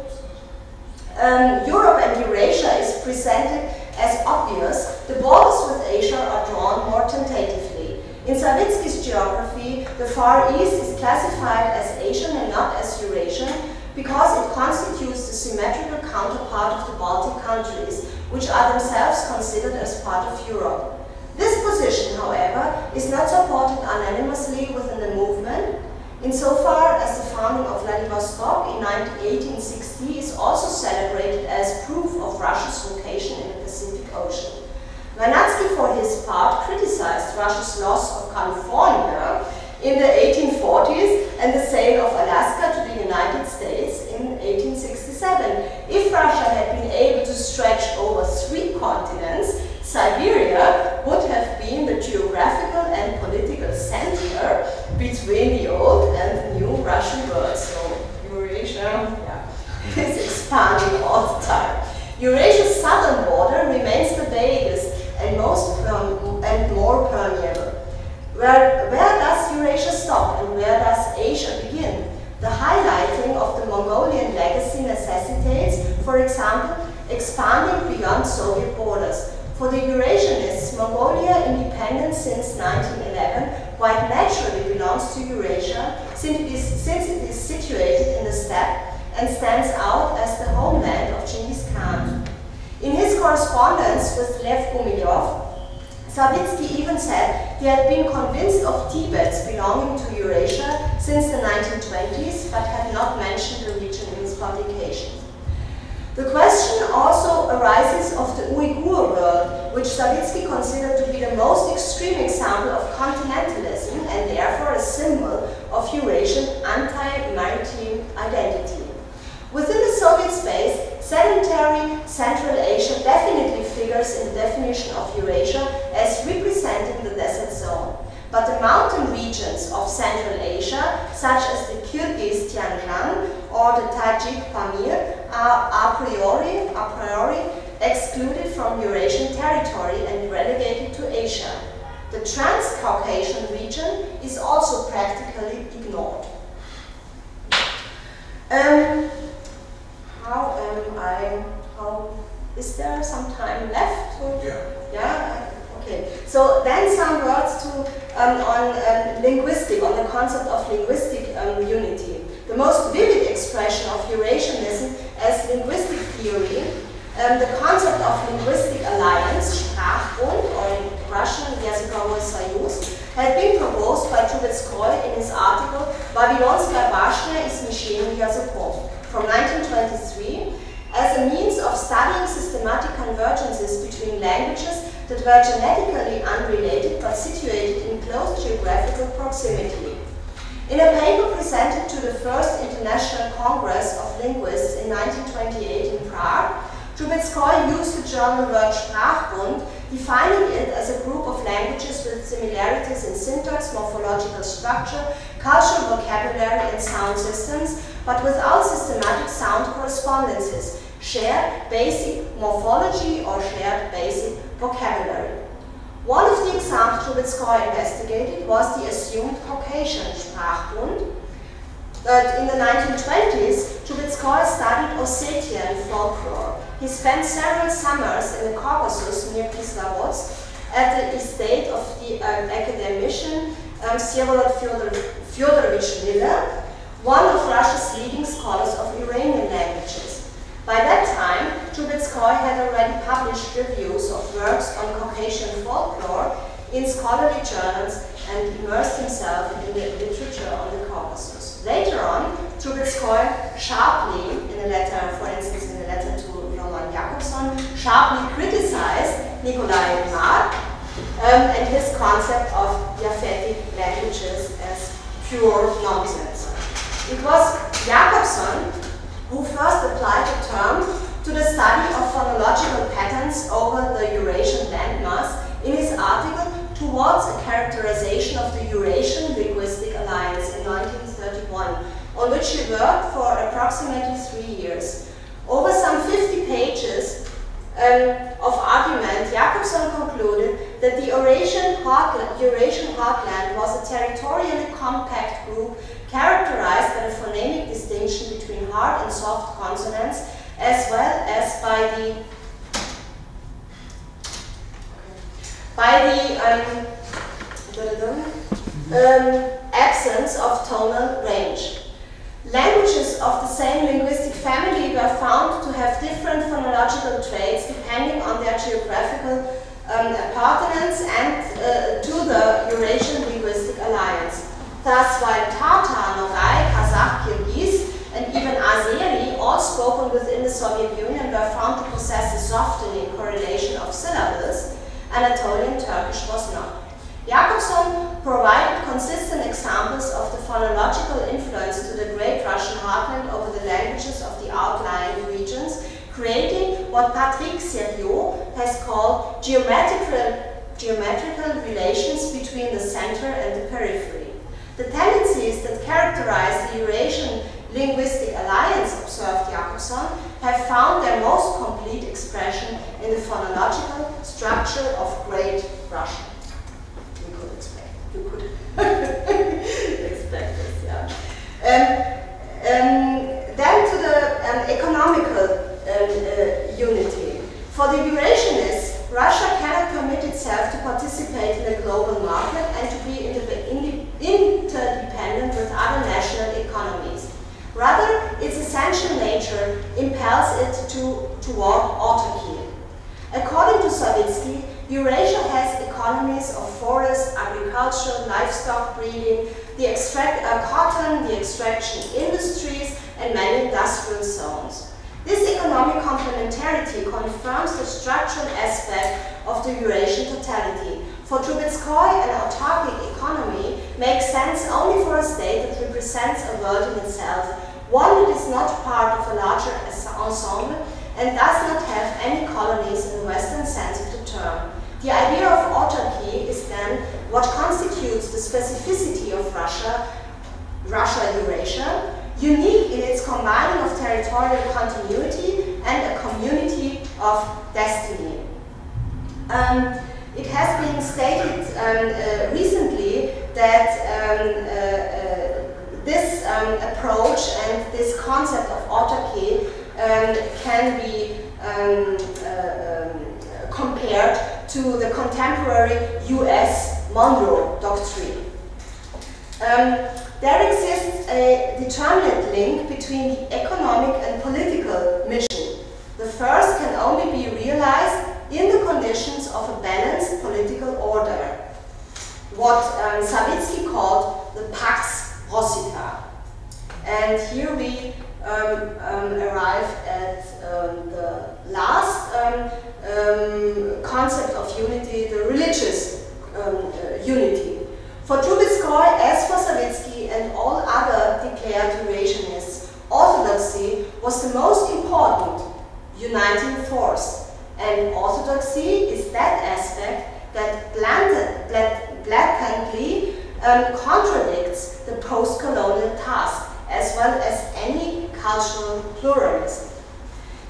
Europe and Eurasia is presented as obvious, the borders with Asia are drawn more tentatively. In Savitsky's geography, the Far East is classified as Asian and not as Eurasian, because it constitutes the symmetrical counterpart of the Baltic countries, which are themselves considered as part of Europe. This position, however, is not supported unanimously within the movement, insofar as the founding of Vladivostok in 1860 is also celebrated as proof of Russia's location in the Pacific Ocean. Vernadsky, for his part, criticized Russia's loss of California in the 1840s and the sale of Alaska to the United States in 1867. If Russia had been able to stretch over 3 continents, Siberia would have been the geographical and political center between the old and the new Russian world. So Eurasia is expanding all the time. Eurasia's southern border remains the vaguest and more permeable. Where does Eurasia stop and where does Asia begin? The highlighting of the Mongolian legacy necessitates, for example, expanding beyond Soviet borders. For the Eurasianists, Mongolia, independent since 1911, quite naturally belongs to Eurasia, since it is situated in the steppe and stands out as the homeland of Genghis Khan. In his correspondence with Lev Gumilyov, Savitsky even said he had been convinced of Tibet's belonging to Eurasia since the 1920s, but had not mentioned the region in his publications. The question also arises of the Uyghur world, which Savitsky considered to be the most extreme example of continentalism and therefore a symbol of Eurasian anti-maritime identity. Within the Soviet space, sedentary Central Asia definitely figures in the definition of Eurasia as representing the desert zone. But the mountain regions of Central Asia, such as the Kyrgyz Tianjin or the Tajik Pamir, are a priori excluded from Eurasian territory and relegated to Asia. The Trans-Caucasian region is also practically ignored. Is there some time left? Yeah? Okay. So then some words on linguistic, on the concept of linguistic unity. The most vivid expression of Eurasianism as linguistic theory, the concept of linguistic alliance, Sprachbund, or in Russian, Yazykovый Союз, had been proposed by Trubetskoy in his article Babylonskaya Bashня и смешение языков from 1923 as a means of studying systematic convergences between languages that were genetically unrelated but situated in close geographical proximity. In a paper presented to the First International Congress of Linguists in 1928 in Prague, Trubetskoy used the German word Sprachbund, defining it as a group of languages with similarities in syntax, morphological structure, cultural vocabulary and sound systems, but without systematic sound correspondences, shared basic morphology or shared basic vocabulary. One of the examples Trubetskoy investigated was the assumed Caucasian Sprachbund. But in the 1920s, Trubetskoy studied Ossetian folklore. He spent several summers in the Caucasus near Kislovodsk at the estate of the academician Vsevolod Fyodorovich Miller, one of Russia's leading scholars of Iranian languages. By that time, Trubetskoy had already published reviews of works on Caucasian folklore in scholarly journals and immersed himself in the literature on the Caucasus. Later on, Trubetskoy sharply, in a letter, for instance, in a letter to Roman Jakobson, sharply criticized Nikolai Mark and his concept of diaphatic languages as pure nonsense. It was Jakobson who first applied the term to the study of phonological patterns over the Eurasian landmass in his article Towards a Characterization of the Eurasian Linguistic Alliance in 1931, on which he worked for approximately 3 years. Over some 50 pages of argument, Jakobson concluded that the Eurasian heartland was a territorially compact group characterized by the phonemic distinction between hard and soft consonants, as well as by the absence of tonal range. Languages of the same linguistic family were found to have different phonological traits depending on their geographical appartenance and to the Eurasian Linguistic Alliance. Thus, while Tatar, Nogai, Kazakh, Kyrgyz, and even Azeri, all spoken within the Soviet Union, were found to possess a softening correlation of syllables, Anatolian Turkish was not. Jakobson provided consistent examples of the phonological influence to the Great Russian heartland over the languages of the outlying regions, creating what Patrick Sérieux has called geometrical relations between the center and the periphery. The tendencies that characterize the Eurasian Linguistic Alliance, observed Jakobson, have found their most complete expression in the phonological structure of Great Russian. You could expect this, yeah. Then to the economical unity. For the Eurasianists, Russia cannot permit itself to participate in the global market and to be interdependent with other national economies. Rather, its essential nature impels it toward autarky. According to Savitsky, Eurasia has economies of forest, agriculture, livestock breeding, cotton, the extraction industries, and many industrial zones. This economic complementarity confirms the structural aspect of the Eurasian totality. For Trubetskoy, an autarkic economy makes sense only for a state that represents a world in itself, one that is not part of a larger ensemble and does not have any colonies in the Western sense of the term. The idea of autarky is then what constitutes the specificity of Russia-Eurasia, unique in its combining of territorial continuity and a community of destiny. It has been stated recently that this approach and this concept of autarky can be compared to the contemporary US Monroe Doctrine. There exists a determinate link between the economic and political mission. The first can only be realized in the conditions of a balanced political order, what Savitsky called the Pax Rossica. And here we arrive at the last concept of unity, the religious unity. For Trubetskoy, as for Savitsky and all other declared Eurasianists, orthodoxy was the most important uniting force. And orthodoxy is that aspect that blatantly contradicts the post-colonial task, as well as any cultural pluralism.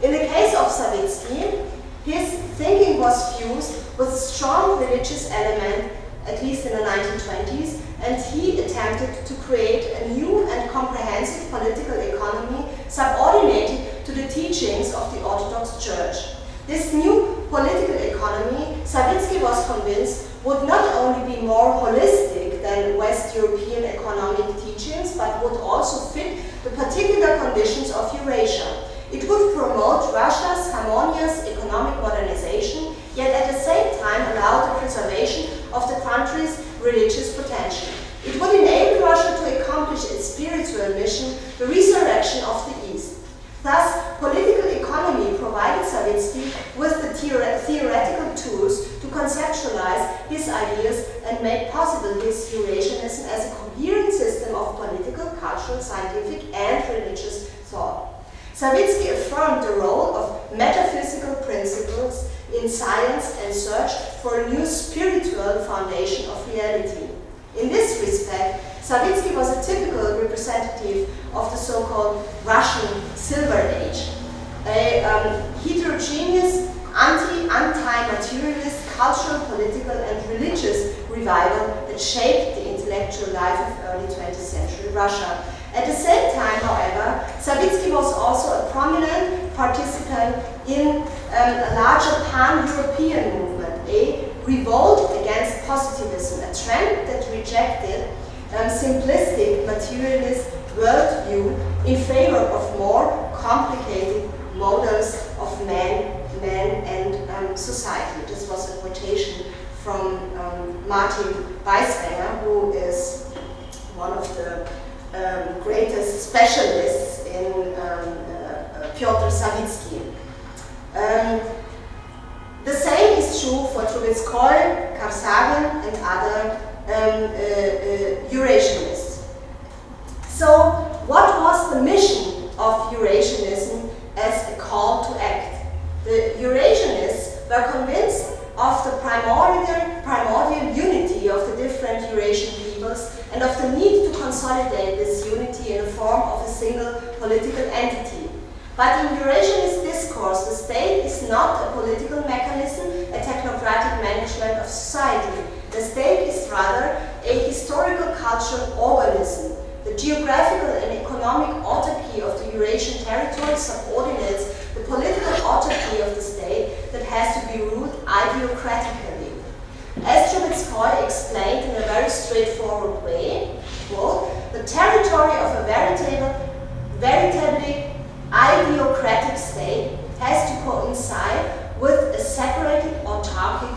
In the case of Savitsky, his thinking was fused with a strong religious element, at least in the 1920s, and he attempted to create a new and comprehensive political economy subordinated to the teachings of the Orthodox Church. This new political economy, Savitsky was convinced, would not only be more holistic than West European economic teachings, but would also fit the particular conditions of Eurasia. It would promote Russia's harmonious economic modernization, yet at the same time allow the preservation of the country's religious potential. It would enable Russia to accomplish its spiritual mission, the resurrection of the East. Thus, political economy provided Savitsky with the theoretical tools to conceptualize his ideas and make possible his Eurasianism as a coherent system of political, cultural, scientific, and religious thought. Savitsky affirmed the role of metaphysical principles in science and search for a new spiritual foundation of reality. In this respect, Savitsky was a typical representative of the so-called Russian Silver Age, a heterogeneous, anti-materialist, cultural, political, and religious revival that shaped the intellectual life of early 20th century Russia. At the same time, however, Savitsky was also a prominent participant in a larger pan-European movement, a revolt against positivism, a trend that rejected simplistic materialist worldview in favor of more complicated models of man and society. This was a quotation from Martin Weiswenger, who is one of the greatest specialists in Piotr Savitsky. The same is true for Trubetskoy, Karsavin, and other Eurasianists. So, what was the mission of Eurasianism as a call to act? The Eurasianists were convinced of the primordial unity of the different Eurasian peoples and of the need to consolidate this unity in the form of a single political entity. But in Eurasianist discourse, the state is not a political mechanism, a technocratic management of society. The state is rather a historical cultural organism. The geographical and economic autarky of the Eurasian territory subordinates the political autarky of the state that has to be ruled ideocratically. As Trubetskoy explained in a very straightforward way, quote, the territory of a veritably ideocratic state has to coincide with a separated autarkic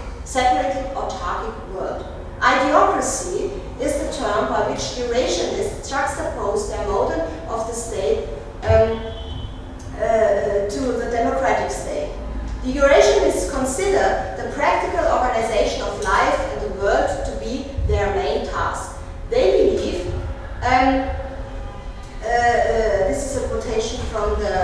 world. Ideocracy is the term by which Eurasianists juxtapose their model of the state to the democratic state. The Eurasianists consider the practical organization of life and the world to be their main task. They believe, this is a quotation from the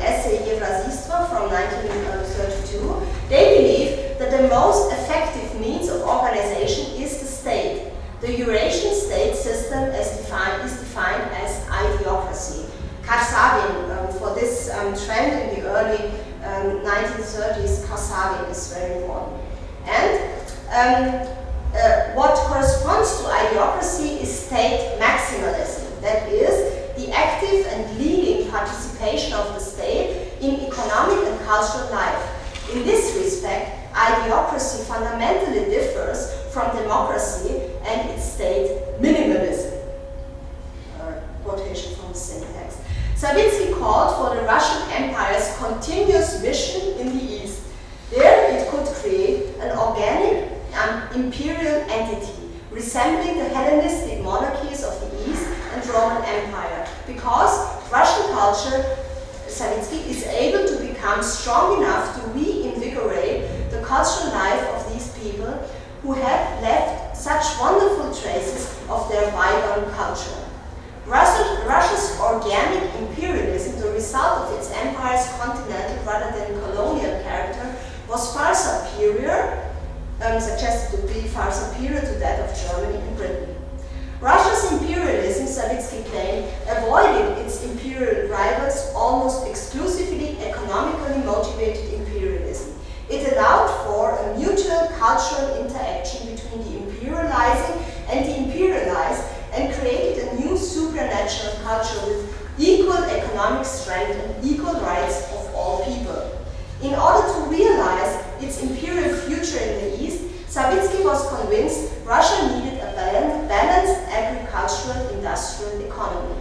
essay EURASIAN from 1932, they believe that the most effective means of organization is the state. The Eurasian state system is defined as ideocracy. Karsavin, for this trend in the early 1930s, Karsavin is very important. And what corresponds to idiocracy is state maximalism, that is, the active and leading participation of the state in economic and cultural life. In this respect, idiocracy fundamentally differs from democracy and its state minimalism. Quotation from the same text. Savitsky called for the Russian Empire's continuous mission in the East. There it could create an organic imperial entity resembling the Hellenistic monarchies of the East and Roman Empire, because Russian culture, Savitsky, is able to become strong enough to reinvigorate the cultural life of these people who had left such wonderful traces of their bygone culture. Russia's organic imperialism, the result of its empire's continental rather than colonial character, was far superior, suggested to be far superior to that of Germany and Britain. Russia's imperialism, Savitsky claimed, avoided its imperial rivals almost exclusively economically motivated imperialism. It allowed for a mutual cultural interaction between the imperializing and the imperialized, and created a new supernatural culture with equal economic strength and equal rights of all people. In order to realize its imperial future in the East, Savitsky was convinced Russia needed a balanced agricultural industrial economy.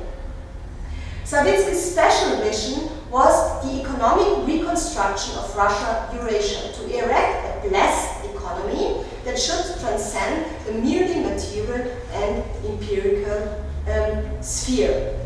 Savitsky's special mission was the economic reconstruction of Russia-Eurasia, to erect a blessed economy that should transcend the merely material and empirical sphere.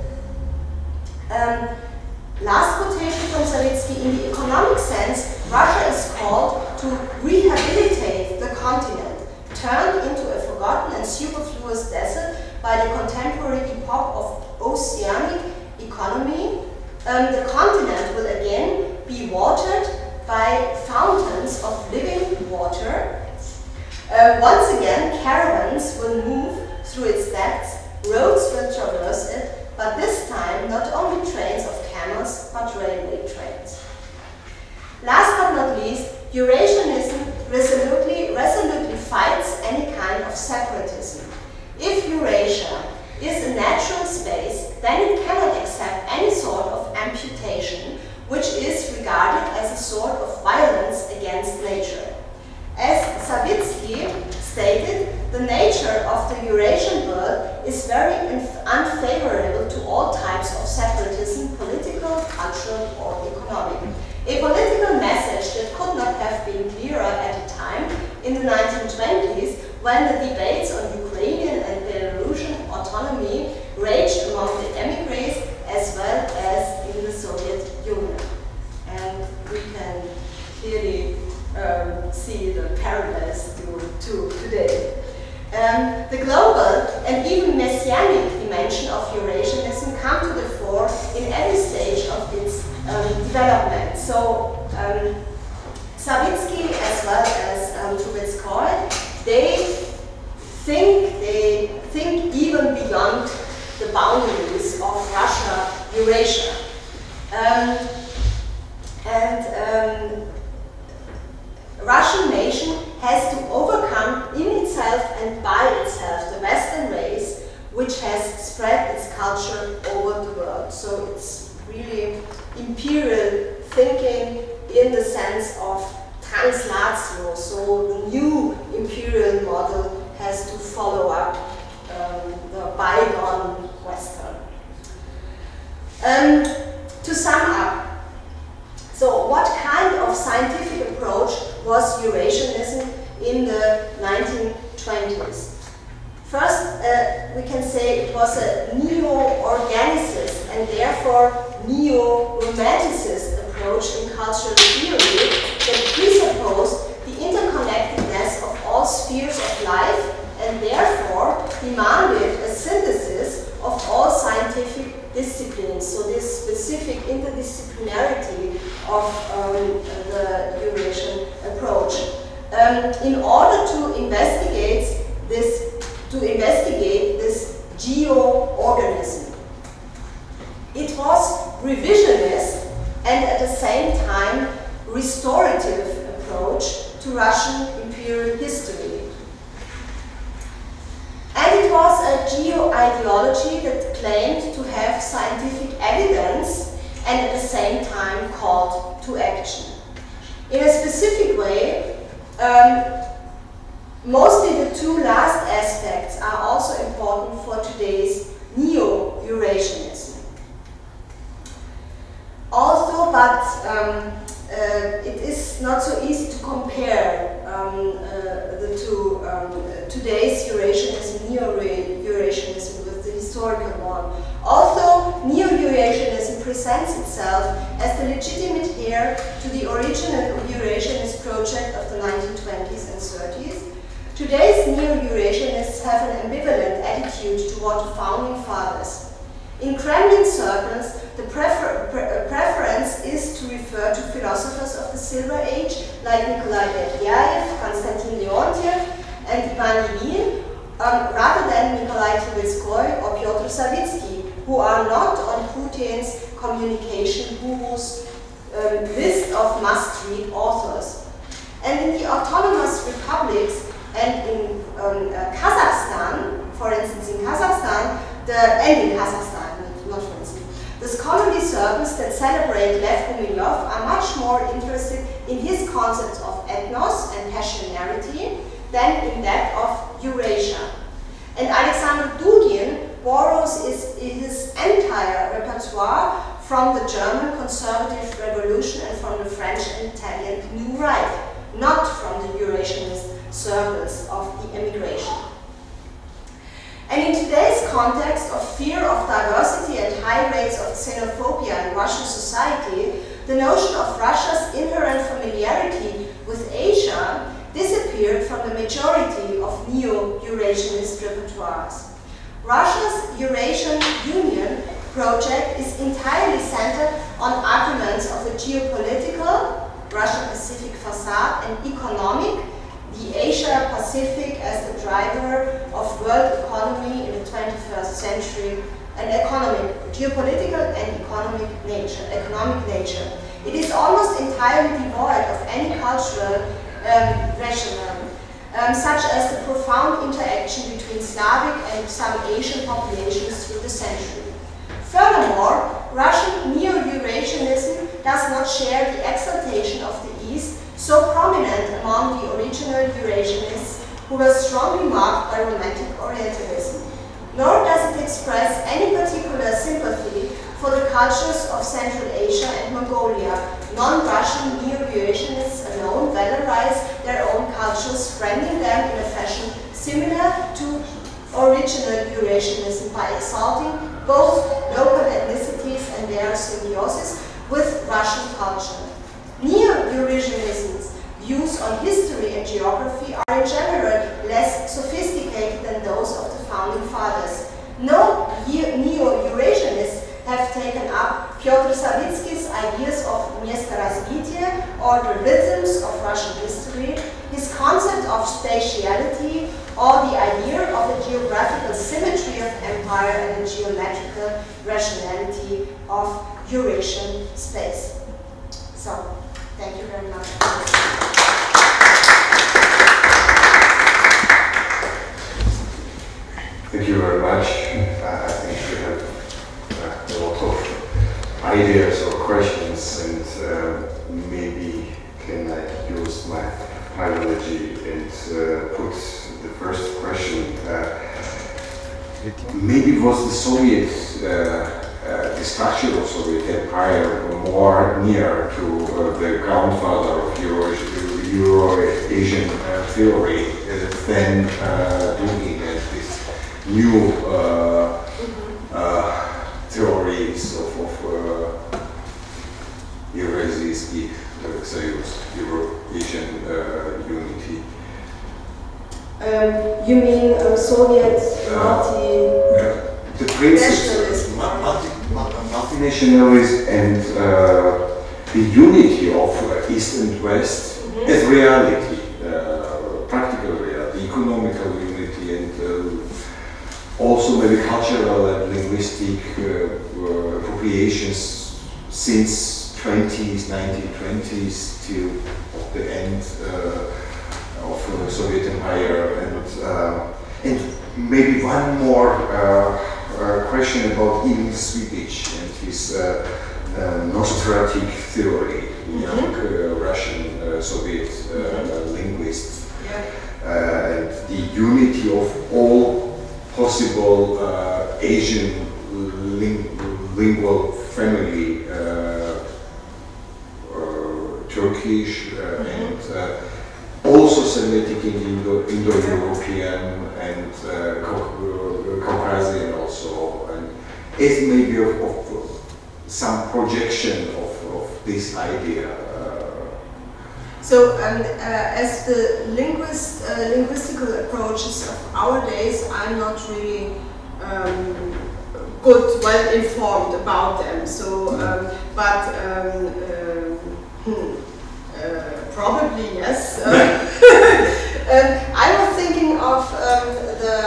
Last quotation from Savitsky: in the economic sense, Russia is called to rehabilitate the continent, turned into a forgotten and superfluous desert by the contemporary epoch of oceanic economy. The continent will again be watered by fountains of living water. Once again, caravans will move through its depths, roads will traverse it, but this time not only trains of camels, but railway trains. Last but not least, Eurasianism resolutely fights any kind of separatism. If Eurasia is a natural space, then it cannot accept any sort of amputation, which is regarded as a sort of violence against nature. As Savitsky stated, the nature of the Eurasian world is very unfavorable to all types of separatism, political, cultural, or economic. A political message that could not have been clearer at a time in the 1920s, when the debates on Ukrainian and Belarusian autonomy raged among the emigres as well as in the Soviet Union. And we can clearly see the parallels to today. The global and even messianic dimension of Eurasianism come to the fore in every stage of its development. So Savitsky as well as Trubetskoy, they think even beyond the boundaries of Russia-Eurasia. Russian nation has to overcome in itself and by itself the Western race, which has spread its culture over the world. So it's really imperial thinking in the sense of translatio. So the new imperial model has to follow up the bygone Western. To sum up, so what kind of scientific approach was Eurasianism in the 1920s? First, we can say it was a neo-organicist and therefore neo-romanticist approach in cultural theory that presupposed the interconnectedness of all spheres of life and therefore demanded a synthesis of all scientific disciplines, so this specific interdisciplinarity of the Eurasian approach. In order to investigate this geo-organism. It was revisionist and at the same time restorative approach to Russian imperial history. it was a geo-ideology that claimed to have scientific evidence and at the same time called to action. In a specific way, mostly the two last aspects are also important for today's neo-Eurasianism. Also, but it is not so easy to compare the two, today's Eurasianism, neo-Eurasianism with the historical one. Although neo-Eurasianism presents itself as the legitimate heir to the original Eurasianist project of the 1920s and 30s, today's neo-Eurasianists have an ambivalent attitude toward the founding fathers. In Kremlin circles, the preference is to refer to philosophers of the Silver Age like Nikolai Berdyaev, Konstantin Leontiev, and Ivan Ilyin, rather than Nikolai Trubetskoy or Pyotr Savitsky, who are not on Putin's communication guru's list of must-read authors. And in the autonomous republics and in Kazakhstan, for instance, in Kazakhstan, not for instance, the scholarly circles that celebrate Lev Gumilyov are much more interested in his concepts of ethnos and passionarity than in that of Eurasia. And Alexander Dugin borrows his entire repertoire from the German conservative revolution and from the French and Italian New Right, not from the Eurasianist circles of the emigration. And in today's context of fear of diversity and high rates of xenophobia in Russian society, the notion of Russia's inherent familiarity with Asia disappeared from the majority of neo-Eurasianist repertoires. Russia's Eurasian Union project is entirely centered on arguments of a geopolitical, Russia-Pacific facade, and economic, the Asia-Pacific as the driver of world economy in the 21st century, and economic, geopolitical and economic nature. It is almost entirely devoid of any cultural rationale, such as the profound interaction between Slavic and some Asian populations through the century. Furthermore, Russian neo-Eurasianism does not share the exaltation of the East so prominent among the original Eurasianists who were strongly marked by romantic Orientalism, nor does it express any particular sympathy for the cultures of Central Asia and Mongolia. Non-Russian neo-Eurasianists alone valorize their own cultures, branding them in a fashion similar to original Eurasianism by exalting both local ethnicities and their symbiosis with Russian culture. Neo-Eurasianism's views on history and geography are in general less sophisticated than those of the founding fathers. No neo-Eurasianists have taken up Pyotr Savitsky's ideas of месторазбитие or the rhythms of Russian history, his concept of spatiality, or the idea of a geographical symmetry of empire and a geometrical rationality of Eurasian space. So, thank you very much. Thank you very much. I think we have a lot of ideas or questions, and maybe can I use my privilege and put the first question. Maybe it was the Soviet the structure of Soviet Empire more near to the grandfather of Euro-Asian theory than looking at this new theories of Eurasian Euro-Asian unity. You mean Soviet the principles, multinationalism and the unity of East and West as reality, practical reality, economical unity, and also maybe cultural and linguistic appropriations since 1920s till the end of the Soviet Empire, and maybe one more question about Emil Swedish and his Nostratic theory, young Russian Soviet linguist, and the unity of all possible Asian lingual family, Turkish and also Semitic and Indo-European and Caucasian also, and as maybe of some projection of this idea. So, as the linguistical approaches of our days, I'm not really well informed about them. So, probably yes. I was thinking of the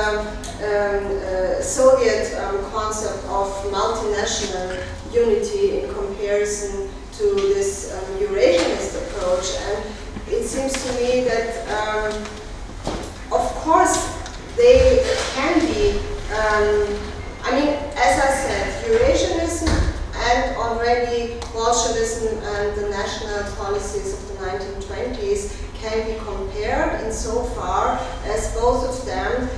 Soviet concept of multinational unity in comparison to this Eurasianist approach, and it seems to me that of course they can be, I mean, as I said, Eurasianism and already Bolshevism and the national policies of the 1920s can be compared insofar as both of them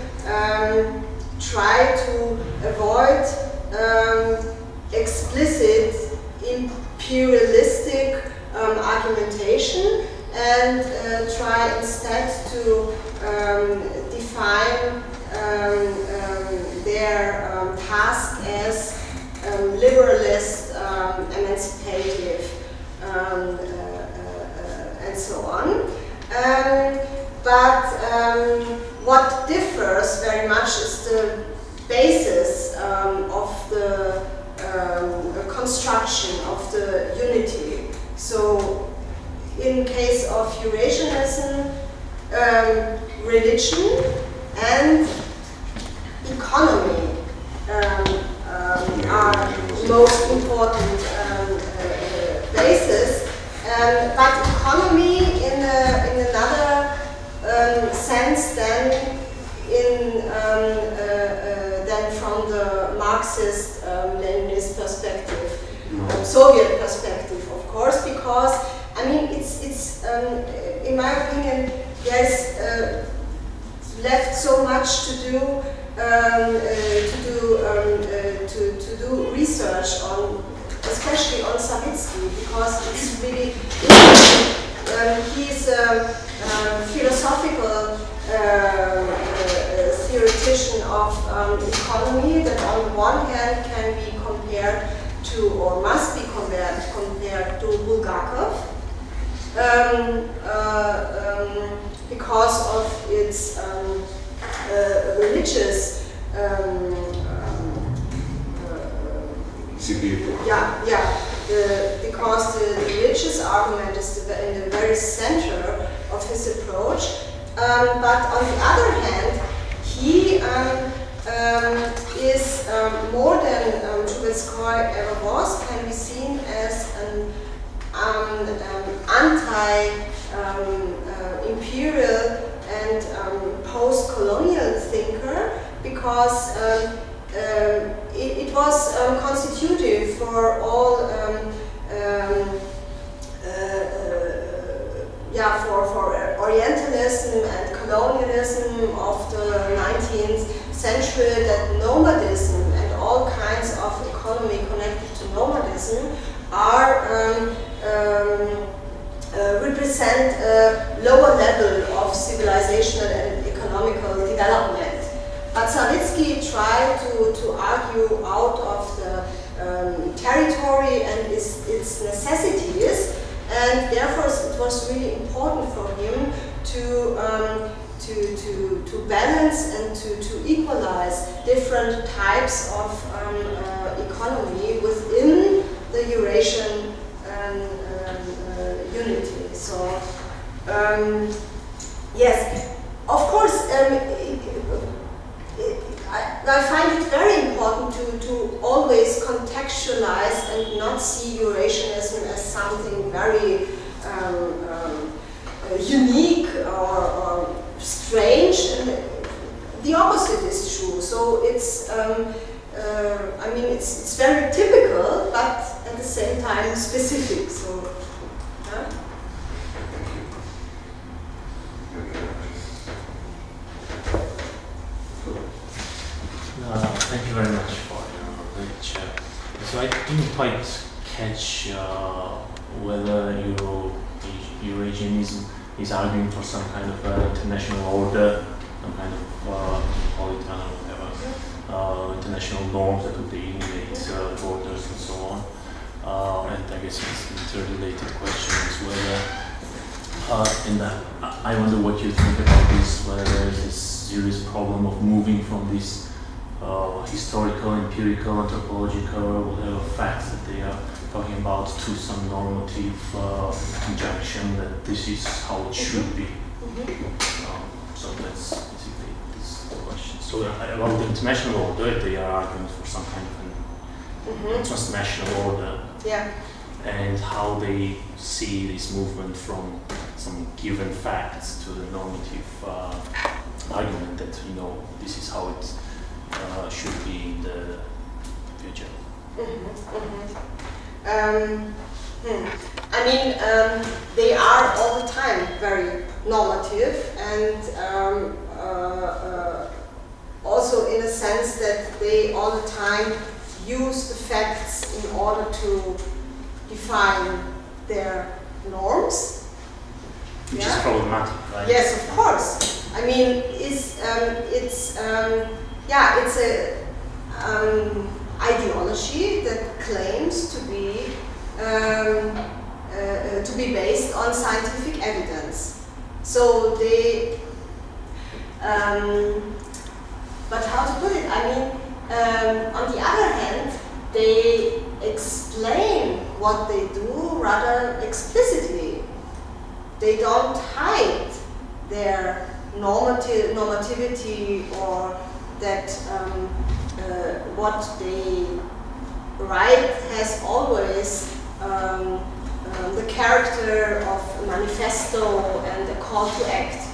try to avoid explicit imperialistic argumentation and try instead to define their task as liberalist, emancipative, and so on. But what differs very much is the basis of the construction of the unity. So, in case of Eurasianism, religion and economy are most important basis, but economy in another sense than from the Marxist-Leninist perspective, Soviet perspective, of course, because I mean it's in my opinion there's left so much to do. To do research on, especially on Savitsky, because it's really he's a philosophical theoretician of economy that on one hand can be compared to, or must be compared to Bulgakov, because of its religious because the religious argument is in the very center of his approach. But on the other hand, he is more than Trubetskoy ever was, can be seen as an anti-imperial and post-colonial thinker, because it was constitutive for all for Orientalism and colonialism of the 19th century that nomadism and all kinds of economy connected to nomadism are represent a lower level of civilizational and economical development. But Savitsky tried to argue out of the territory and its necessities, and therefore it was really important for him to balance and to equalize different types of economy within the Eurasian unity. So yes, of course, I find it very important to always contextualize and not see Eurasianism as something very unique or strange. And the opposite is true. So it's, I mean, it's very typical, but at the same time specific. So, yeah. Thank you very much for your lecture. So I didn't quite catch whether Eurasianism is arguing for some kind of international order, some kind of call it, I don't know, whatever, international norms that would eliminate borders and so on. And I guess it's an interrelated question is whether, and I wonder what you think about this, whether there is this serious problem of moving from this historical, empirical, anthropological, whatever facts that they are talking about to some normative conjunction that this is how it should be. So that's basically this question. So about the international order, they are arguing for some kind of an transnational order. Yeah. And how they see this movement from some given facts to the normative argument that, you know, this is how it should be in the future. I mean, they are all the time very normative, and also in a sense that they all the time use the facts in order to define their norms. Which is problematic, right? Yes, of course. I mean, it's a ideology that claims to be based on scientific evidence. So they, but how to put it? I mean, on the other hand, they explain what they do rather explicitly. They don't hide their normativity or that what they write has always the character of a manifesto and a call to act.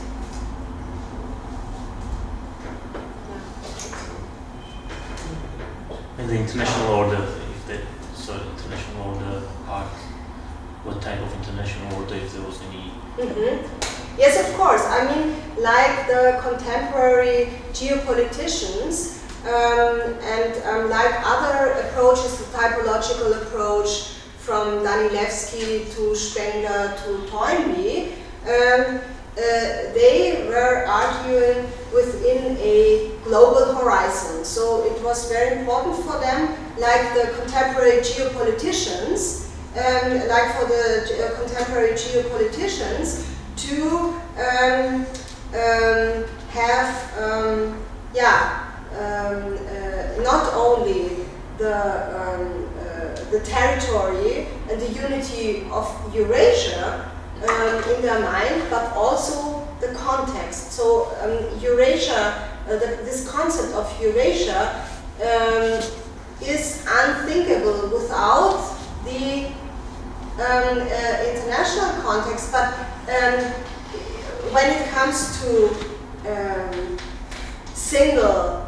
And the international order, if they, so the international order part, what type of international order, if there was any? Yes, of course. I mean, like the contemporary geopoliticians and like other approaches, the typological approach from Danilevsky to Spengler to Toynbee, they were arguing within a global horizon. So it was very important for them, like the contemporary geopoliticians, like for the contemporary geopoliticians, to have, not only the territory and the unity of Eurasia in their mind, but also the context. So Eurasia, this concept of Eurasia is unthinkable without the international context, but when it comes to single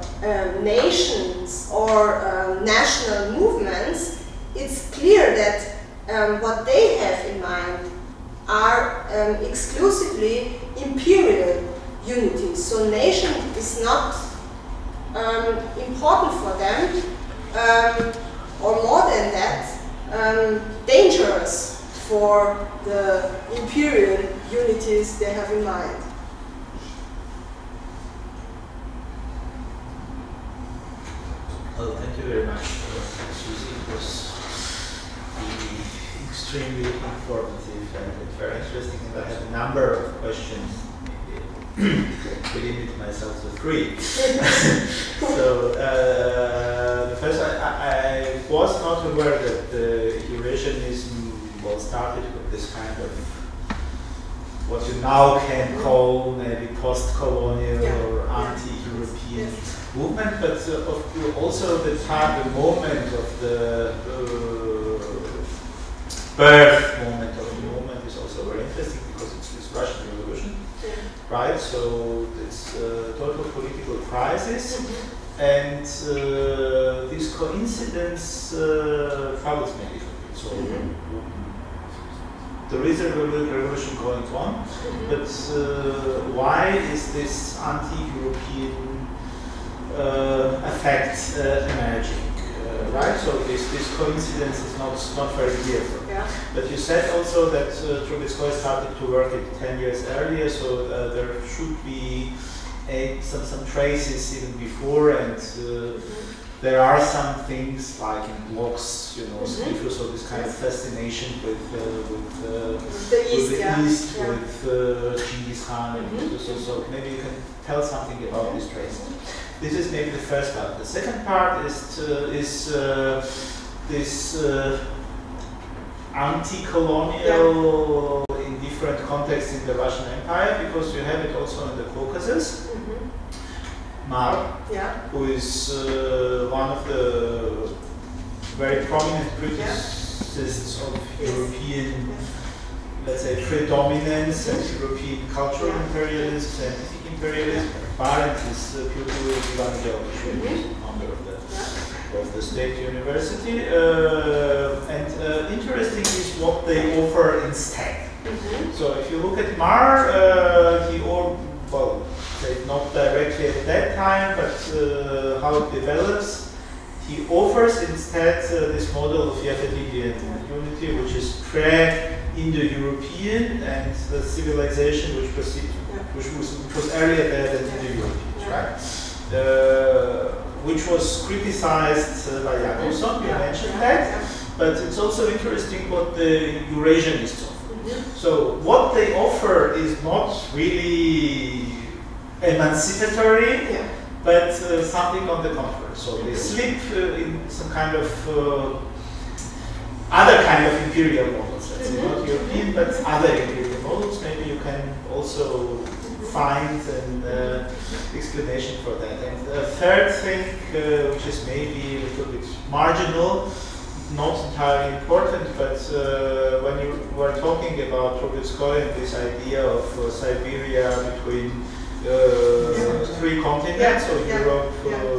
nations or national movements, it's clear that what they have in mind are exclusively imperial unities. So nation is not important for them, or more than that, dangerous for the imperial unities they have in mind. Well, thank you very much, Susie. It was extremely informative and very interesting, and I have a number of questions. I limit myself to 3. So, the first, I was not aware that Eurasianism was started with this kind of what you now can call maybe post-colonial or anti-European movement, but also the moment of the birth moment of the movement is also very interesting because it's this Russian Revolution. right? So it's a total political crisis, and this coincidence troubles me a little bit. So there is a revolution going on, but why is this anti-European effect emerging? Right, so this coincidence is not very clear for me. But you said also that Trubetskoy started to work it 10 years earlier, so there should be some traces even before, and there are some things like in blogs, you know, so this kind of fascination with the East, with Genghis Khan, so maybe you can tell something about these traces. This is maybe the first part. The second part is this anti-colonial in different contexts in the Russian Empire, because you have it also in the Caucasus. Mar, who is one of the very prominent critics of European, let's say, predominance and European cultural imperialism, scientific imperialism. Parent is Pyotr Ivan, founder of the State University, and interesting is what they offer instead. So if you look at Mar, not directly at that time, but how it develops, he offers instead this model of Jacobian unity, which is pre-Indo-European, and the civilization which was earlier there than Indo-Europeans, right? Which was criticized by Jakobson, you mentioned that, but it's also interesting what the Eurasianists offer. So what they offer is not really emancipatory, but something on the contrary. So they slip in some kind of other kind of imperial models, let's say, not European, but other imperial models. Maybe you can also find an explanation for that. And the third thing, which is maybe a little bit marginal, not entirely important, but when you were talking about Trubetskoy and this idea of Siberia between three continents, so Europe,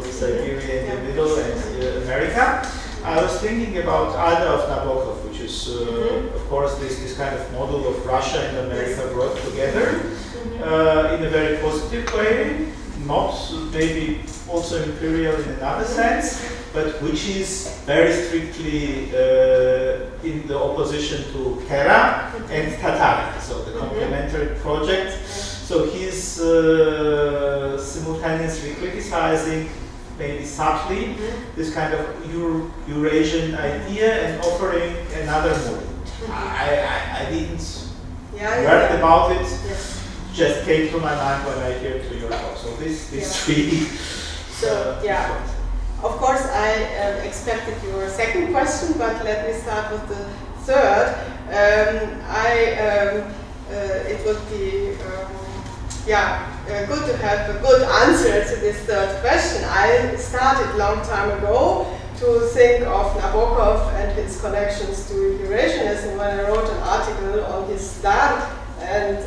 Siberia in the middle, and America, I was thinking about Ada of Nabokov, which is, of course, this kind of model of Russia and America brought together in a very positive way, not maybe also imperial in another sense, but which is very strictly in the opposition to Terra and Tatar, so the complementary project. So he's simultaneously criticizing, maybe subtly, this kind of Eurasian idea and offering another model. I didn't read about it, just came to my mind when I heard to your talk. So these three. So of course I expected your second question, but let me start with the third. It would be good to have a good answer to this third question. I started a long time ago to think of Nabokov and his connections to Eurasianism when I wrote an article on his start and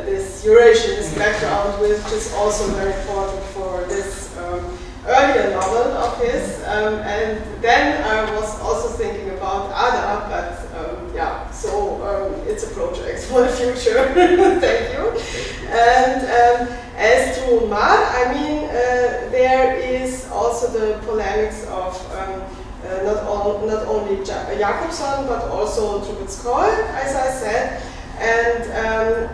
this Eurasianist background, which is also very important for this earlier novel of his. And then I was also thinking about Ada, but it's a project for the future. Thank you. And as to Mar, I mean, there is also the polemics of not only Jakobson, but also Trubetskoy, as I said. And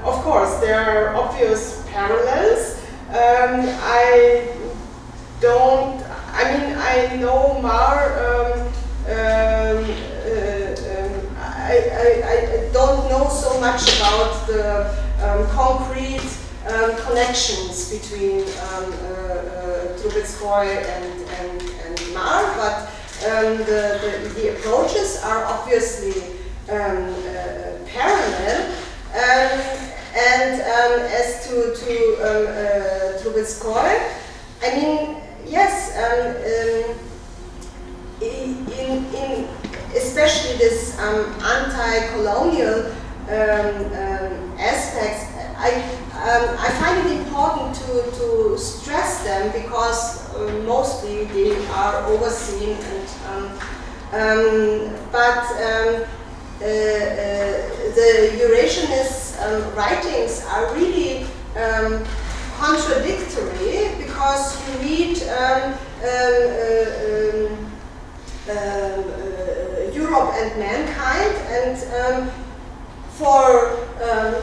of course, there are obvious parallels. I know Mar. I don't know so much about the concrete connections between Trubetskoy and Mar, but the approaches are obviously parallel. And as to Trubetskoy, I mean, yes, in especially this anti-colonial aspects, I find it important to stress them because mostly they are overseen, but the Eurasianist writings are really contradictory, because you read Europe and Mankind, and for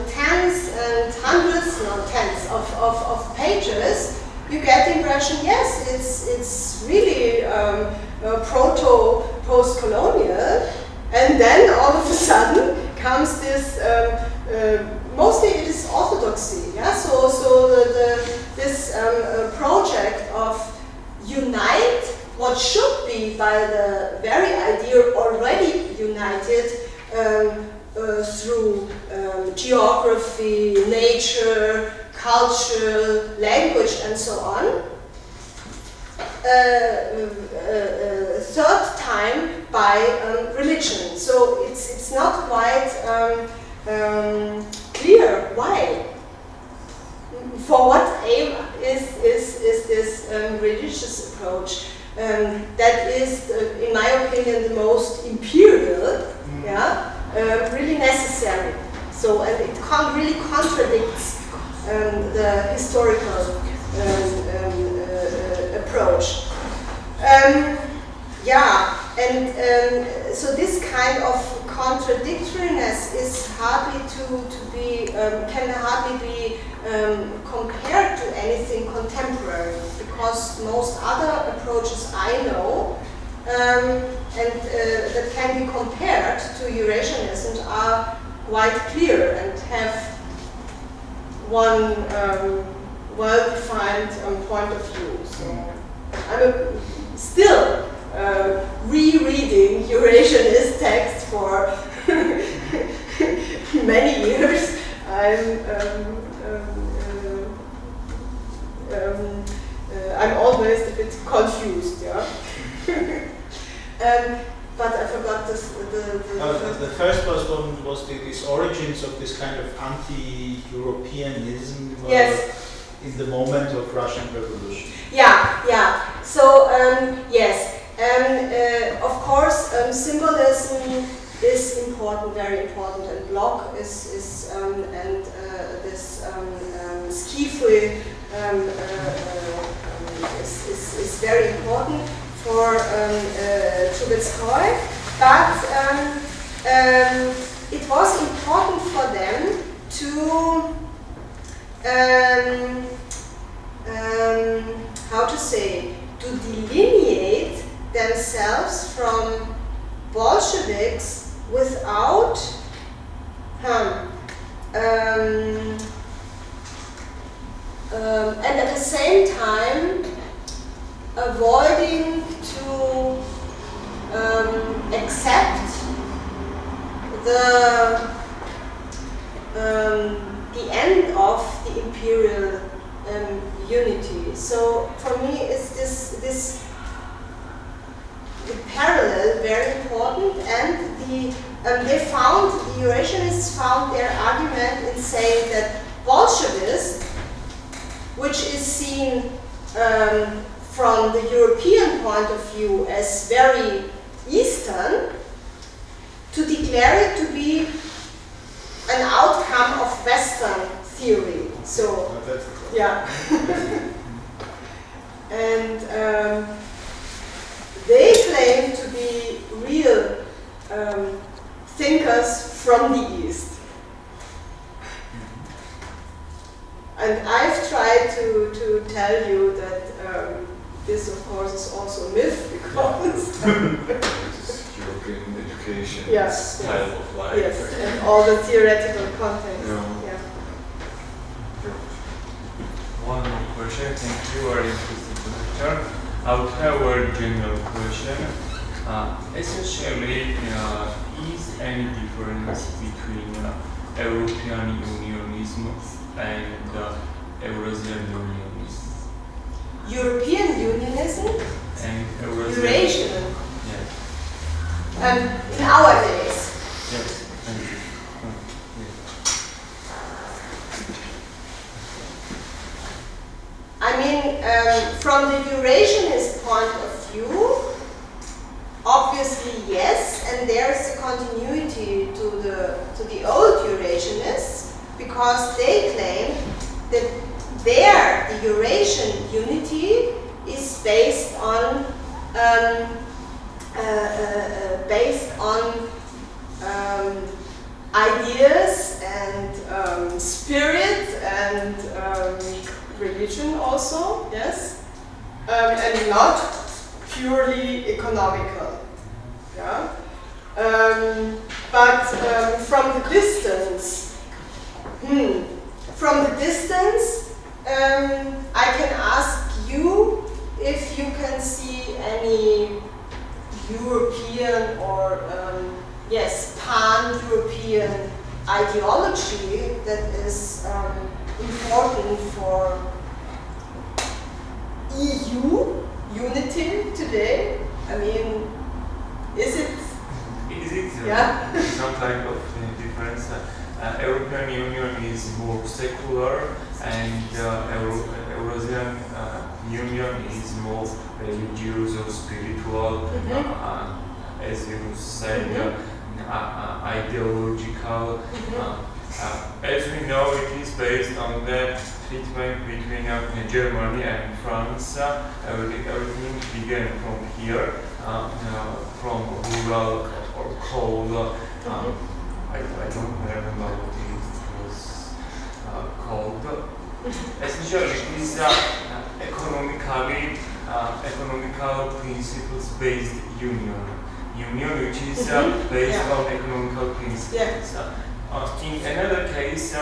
tens and hundreds, not tens, of pages, you get the impression, yes, it's really post-colonial, and then all of a sudden comes this, mostly it is orthodoxy, yeah. So this project of unite what should be, by the very idea, already united through geography, nature, culture, language, and so on. Third time by religion. So it's not quite clear why. For what aim is this religious approach? That is, in my opinion, the most imperial, yeah, really necessary. So, and it really contradicts the historical approach. Yeah, and so this kind of contradictoriness is hardly can hardly be compared to anything contemporary, because most other approaches I know and that can be compared to Eurasianism are quite clear and have one well-defined point of view. So I'm still rereading Eurasianist texts for many years. I'm always a bit confused, yeah. But I forgot this. The first one was these origins of this kind of anti-Europeanism. Yes. In the moment of Russian Revolution. Yeah, yeah. So yes, of course, symbolism is important, very important, and block is and this skiffle is very important for Trubetskoy, but it was important for them to how to say, to delineate themselves from Bolsheviks without and at the same time avoiding to accept the end of the imperial unity. So for me, it's this the parallel very important, and the Eurasianists found their argument in saying that Bolshevist, which is seen from the European point of view as very Eastern, to declare it to be an outcome of Western theory. So, yeah. And they claim to be real thinkers from the East. And I've tried to tell you that this, of course, is also a myth, because European education, yes, style of life. Yes, and all the theoretical context. Yeah. Yeah. One more question. Thank you. Very interesting lecture. I would have a general question. Essentially, is any difference between European unionism and Eurasian unionism? European unionism And Eurasian. Eurasian. Yes. Nowadays. Yes. Thank you. from the Eurasianist point of view, obviously yes, and there's a continuity to the old Eurasianists, because they claim that the Eurasian unity is based on ideas and spirit and religion also, yes, and not purely economical. Yeah? But from the distance, I can ask you if you can see any European or yes, pan-European ideology that is important for EU unity today. I mean, is it? Yeah. Some kind of difference? European Union is more secular, and Eurasian Union is more religious or spiritual, as you said, ideological. As we know, it is based on the treatment between Germany and France. Everything began from here, from rural or cold. I don't remember what it was called. Essentially, it is economical principles-based union, which is based on economical principles. In another case,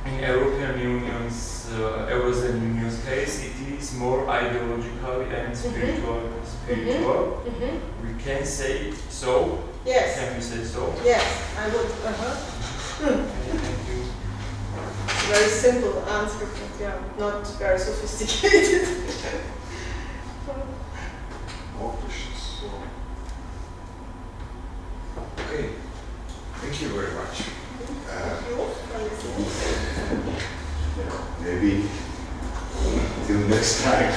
in European Union's, Eurasian Union's case, it is more ideological and spiritual. We can say so. Yes. Can we say so? Yes, I would. Thank you. Very simple answer, but yeah, not very sophisticated. More questions? Okay, thank you very much. Maybe till next time.